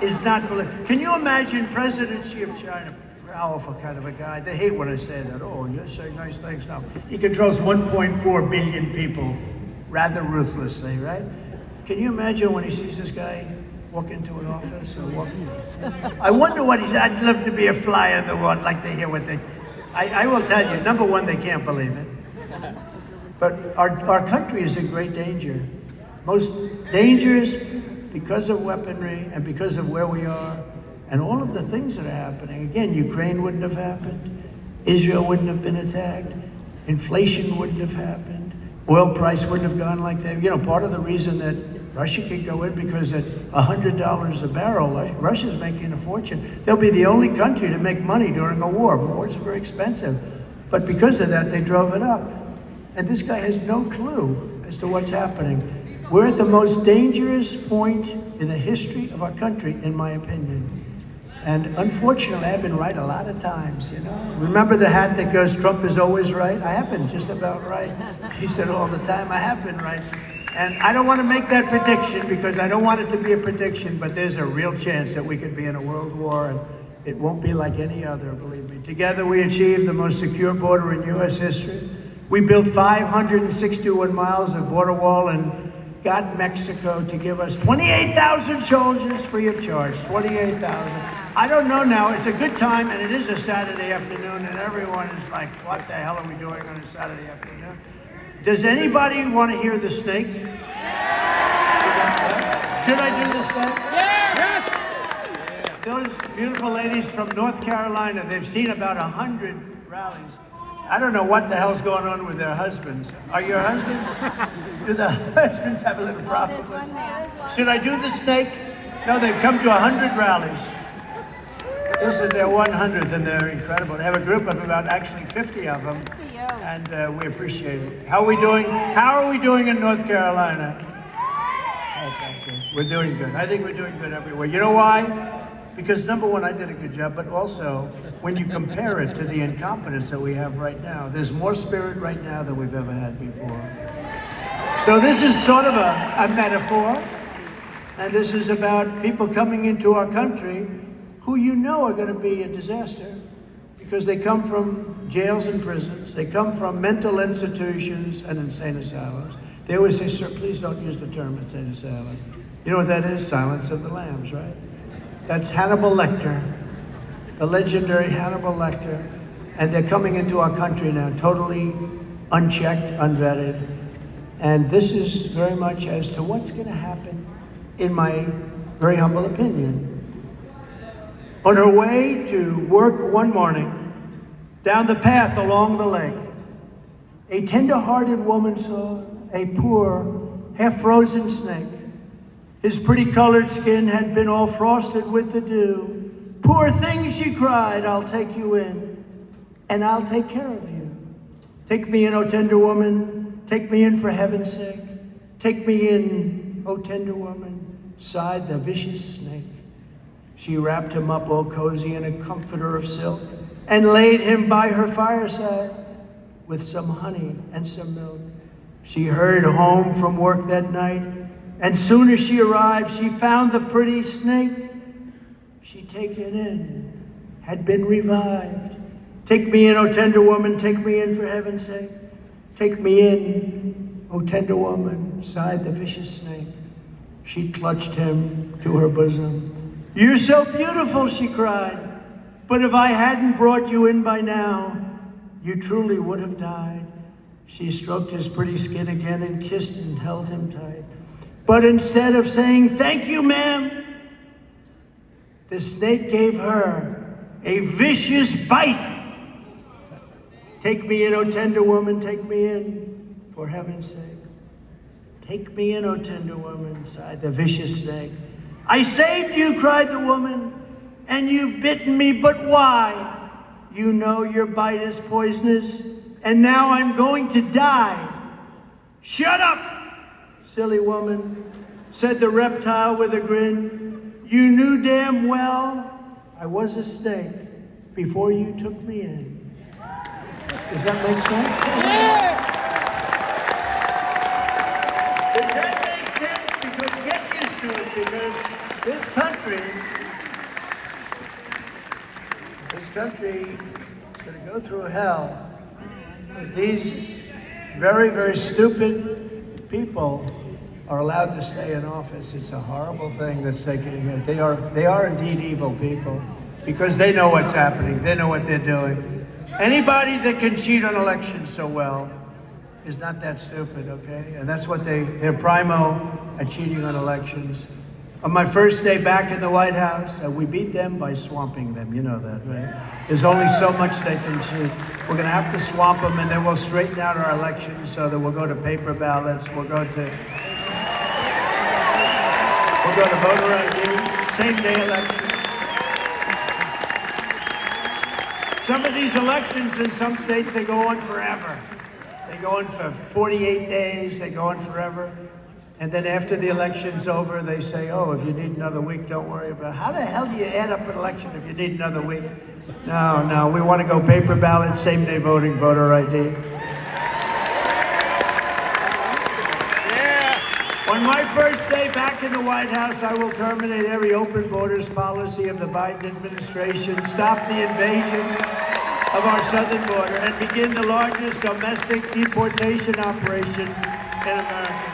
is not believable. Can you imagine President Xi of China? Powerful kind of a guy. They hate when I say that. Oh, you say nice things now. He controls 1.4 billion people rather ruthlessly, right? Can you imagine when he sees this guy walk into an office or walk? I wonder what he said. I'd love to be a fly on the wall. I'd like to hear what they... I will tell you, number one, they can't believe it. But our country is in great danger. Most dangerous because of weaponry and because of where we are and all of the things that are happening. Again, Ukraine wouldn't have happened. Israel wouldn't have been attacked. Inflation wouldn't have happened. Oil price wouldn't have gone like that. You know, part of the reason that Russia could go in, because at $100 a barrel, Russia's making a fortune. They'll be the only country to make money during a war. Wars are very expensive. But because of that, they drove it up. And this guy has no clue as to what's happening. We're at the most dangerous point in the history of our country, in my opinion. And unfortunately, I've been right a lot of times, you know. Remember the hat that goes, Trump is always right? I have been just about right. He said all the time, I have been right. And I don't want to make that prediction because I don't want it to be a prediction, but there's a real chance that we could be in a world war, and it won't be like any other, believe me. Together we achieved the most secure border in U.S. history. We built 561 miles of border wall and got Mexico to give us 28,000 soldiers free of charge, 28,000. I don't know now, it's a good time, and it is a Saturday afternoon, and everyone is like, what the hell are we doing on a Saturday afternoon? Does anybody want to hear the snake? Should I do the snake? Yes! Those beautiful ladies from North Carolina, they've seen about 100 rallies. I don't know what the hell's going on with their husbands. Are your husbands? Do the husbands have a little problem with it? Should I do the snake? No, they've come to 100 rallies. This is their 100th, and they're incredible. They have a group of about actually 50 of them, and we appreciate it. How are we doing? How are we doing in North Carolina? Oh, thank you. We're doing good. I think we're doing good everywhere. You know why? Because number one, I did a good job, but also when you compare it to the incompetence that we have right now, there's more spirit right now than we've ever had before. So this is sort of a metaphor, and this is about people coming into our country who you know are going to be a disaster because they come from jails and prisons. They come from mental institutions and insane asylums. They always say, sir, please don't use the term insane asylum. You know what that is? Silence of the Lambs, right? That's Hannibal Lecter, the legendary Hannibal Lecter. And they're coming into our country now, totally unchecked, unvetted. And this is very much as to what's going to happen, in my very humble opinion. On her way to work one morning, down the path along the lake, a tender-hearted woman saw a poor, half-frozen snake. His pretty colored skin had been all frosted with the dew. Poor thing, she cried, I'll take you in, and I'll take care of you. Take me in, O tender woman, take me in for heaven's sake. Take me in, O tender woman, sighed the vicious snake. She wrapped him up all cozy in a comforter of silk and laid him by her fireside with some honey and some milk. She hurried home from work that night, and soon as she arrived, she found the pretty snake she'd taken in had been revived. Take me in, O tender woman, take me in for heaven's sake. Take me in, O tender woman, sighed the vicious snake. She clutched him to her bosom. You're so beautiful, she cried, but if I hadn't brought you in by now, you truly would have died. She stroked his pretty skin again and kissed and held him tight. But instead of saying, thank you, ma'am, the snake gave her a vicious bite. Take me in, O tender woman, take me in, for heaven's sake. Take me in, O tender woman, sighed the vicious snake. I saved you, cried the woman, and you've bitten me, but why? You know your bite is poisonous, and now I'm going to die. Shut up, silly woman, said the reptile with a grin. You knew damn well I was a snake before you took me in. Does that make sense? Yeah. Does that make sense? Because get used to it, because this country is going to go through hell. These very, very stupid people are allowed to stay in office. It's a horrible thing that's taking here. They are indeed evil people because they know what's happening. They know what they're doing. Anybody that can cheat on elections so well is not that stupid, okay? And that's what they're primo at cheating on elections. On my first day back in the White House, we beat them by swamping them. You know that, right? There's only so much they can cheat. We're going to have to swamp them, and then we'll straighten out our elections so that we'll go to paper ballots. We'll go to voter ID, same-day election. Some of these elections in some states, they go on forever. They go on for 48 days. They go on forever. And then after the election's over, they say, oh, if you need another week, don't worry about it. How the hell do you add up an election if you need another week? No, we want to go paper ballot, same-day voting, voter ID. Yeah. On my first day back in the White House, I will terminate every open borders policy of the Biden administration, stop the invasion of our southern border, and begin the largest domestic deportation operation in America.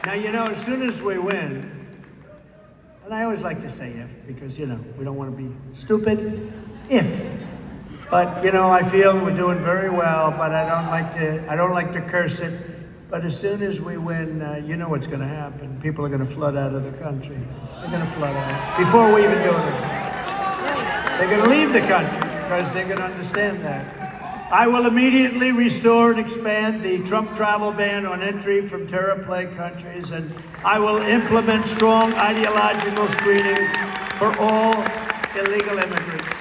Now, you know, as soon as we win, and I always like to say if, because, you know, we don't want to be stupid, if. But, you know, I feel we're doing very well, but I don't like to curse it. But as soon as we win, you know what's going to happen. People are going to flood out of the country. They're going to flood out before we even do it. They're going to leave the country because they're going to understand that. I will immediately restore and expand the Trump travel ban on entry from terror-plagued countries, and I will implement strong ideological screening for all illegal immigrants.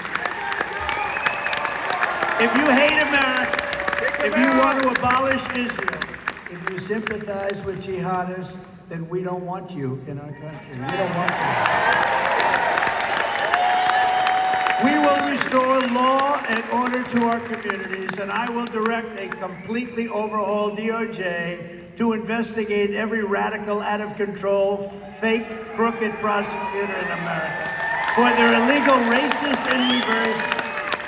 If you hate America, if you want to abolish Israel, if you sympathize with jihadists, then we don't want you in our country. We don't want you. We will restore law and order to our communities, and I will direct a completely overhauled DOJ to investigate every radical, out-of-control, fake, crooked prosecutor in America for their illegal, racist, and reverse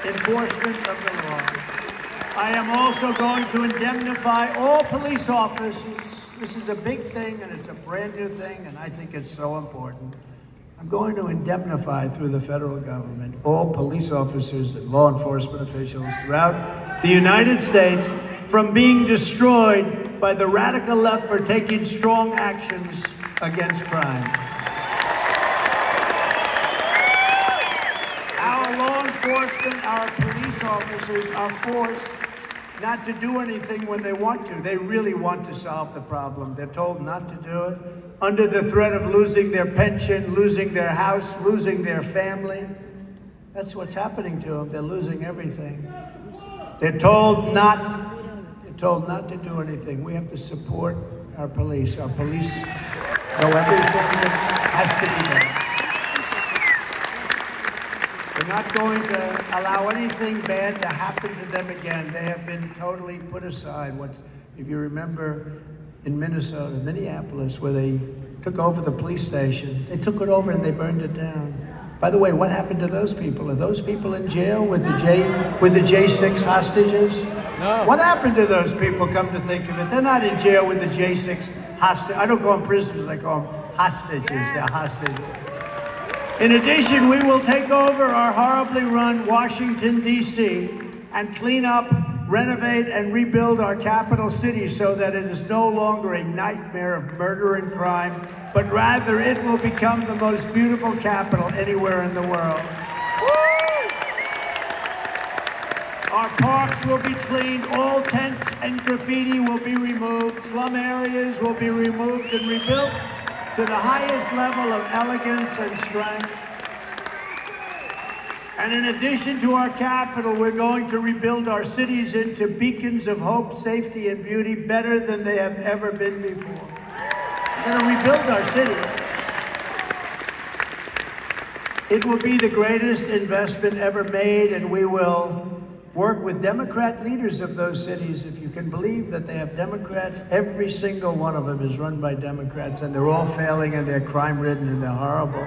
enforcement of the law. I am also going to indemnify all police officers. This is a big thing, and it's a brand new thing, and I think it's so important. I'm going to indemnify through the federal government all police officers and law enforcement officials throughout the United States from being destroyed by the radical left for taking strong actions against crime. Our law enforcement, our police officers are forced not to do anything when they want to. They really want to solve the problem. They're told not to do it under the threat of losing their pension, losing their house, losing their family. That's what's happening to them. They're losing everything. They're told not to do anything. We have to support our police. Our police know everything that has to be done. We're not going to allow anything bad to happen to them again. They have been totally put aside. If you remember in Minnesota, Minneapolis, where they took over the police station, they took it over and they burned it down. By the way, what happened to those people? Are those people in jail with the J6 hostages? No. What happened to those people, come to think of it? They're not in jail with the J6 hostages. I don't call them prisoners, I call them hostages. They're hostages. In addition, we will take over our horribly run Washington, D.C. and clean up, renovate, and rebuild our capital city so that it is no longer a nightmare of murder and crime, but rather it will become the most beautiful capital anywhere in the world. Our parks will be cleaned, all tents and graffiti will be removed, slum areas will be removed and rebuilt to the highest level of elegance and strength. And in addition to our capital, we're going to rebuild our cities into beacons of hope, safety, and beauty better than they have ever been before. We're going to rebuild our cities. It will be the greatest investment ever made, and we will work with Democrat leaders of those cities. If you can believe that they have Democrats, every single one of them is run by Democrats, and they're all failing, and they're crime-ridden, and they're horrible.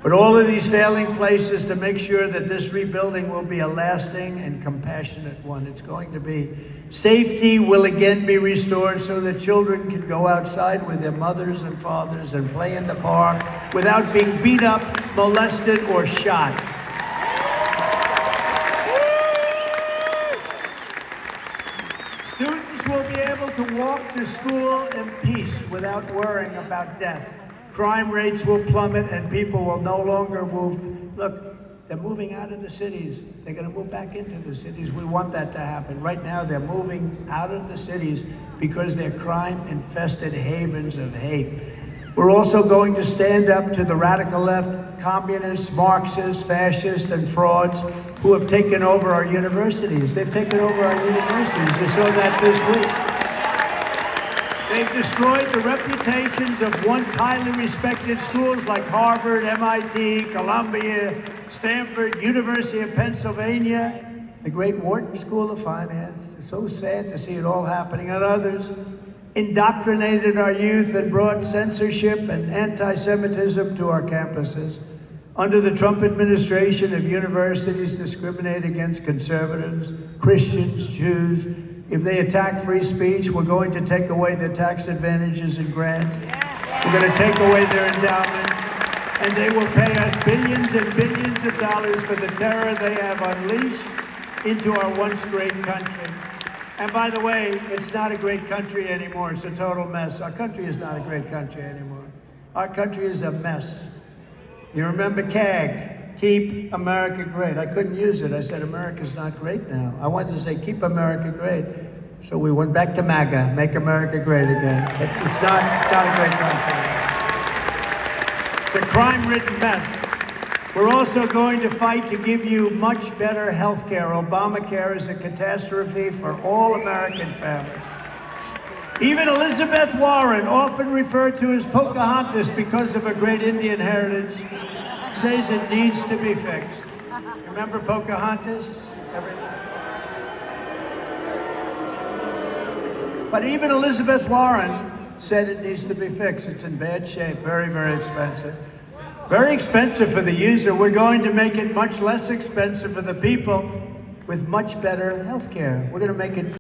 But all of these failing places to make sure that this rebuilding will be a lasting and compassionate one. It's going to be. Safety will again be restored so that children can go outside with their mothers and fathers and play in the park without being beat up, molested, or shot. Students will be able to walk to school in peace without worrying about death. Crime rates will plummet and people will no longer move. Look, they're moving out of the cities. They're going to move back into the cities. We want that to happen. Right now, they're moving out of the cities because they're crime-infested havens of hate. We're also going to stand up to the radical left, communists, Marxists, fascists, and frauds who have taken over our universities. They've taken over our universities. You saw that this week. They've destroyed the reputations of once highly respected schools like Harvard, MIT, Columbia, Stanford, University of Pennsylvania, the great Wharton School of Finance. It's so sad to see it all happening. And others indoctrinated our youth and brought censorship and anti-Semitism to our campuses. Under the Trump administration, if universities discriminate against conservatives, Christians, Jews, if they attack free speech, we're going to take away their tax advantages and grants. We're going to take away their endowments, and they will pay us billions and billions of dollars for the terror they have unleashed into our once great country. And by the way, it's not a great country anymore. It's a total mess. Our country is not a great country anymore. Our country is a mess. You remember CAG? Keep America great. I couldn't use it. I said, America's not great now. I wanted to say, keep America great. So we went back to MAGA, make America great again. But it's not a great country. It's a crime-ridden mess. We're also going to fight to give you much better health care. Obamacare is a catastrophe for all American families. Even Elizabeth Warren, often referred to as Pocahontas because of her great Indian heritage, says it needs to be fixed. Remember Pocahontas? But even Elizabeth Warren said it needs to be fixed. It's in bad shape, very, very expensive. Very expensive for the user. We're going to make it much less expensive for the people with much better health care. We're going to make it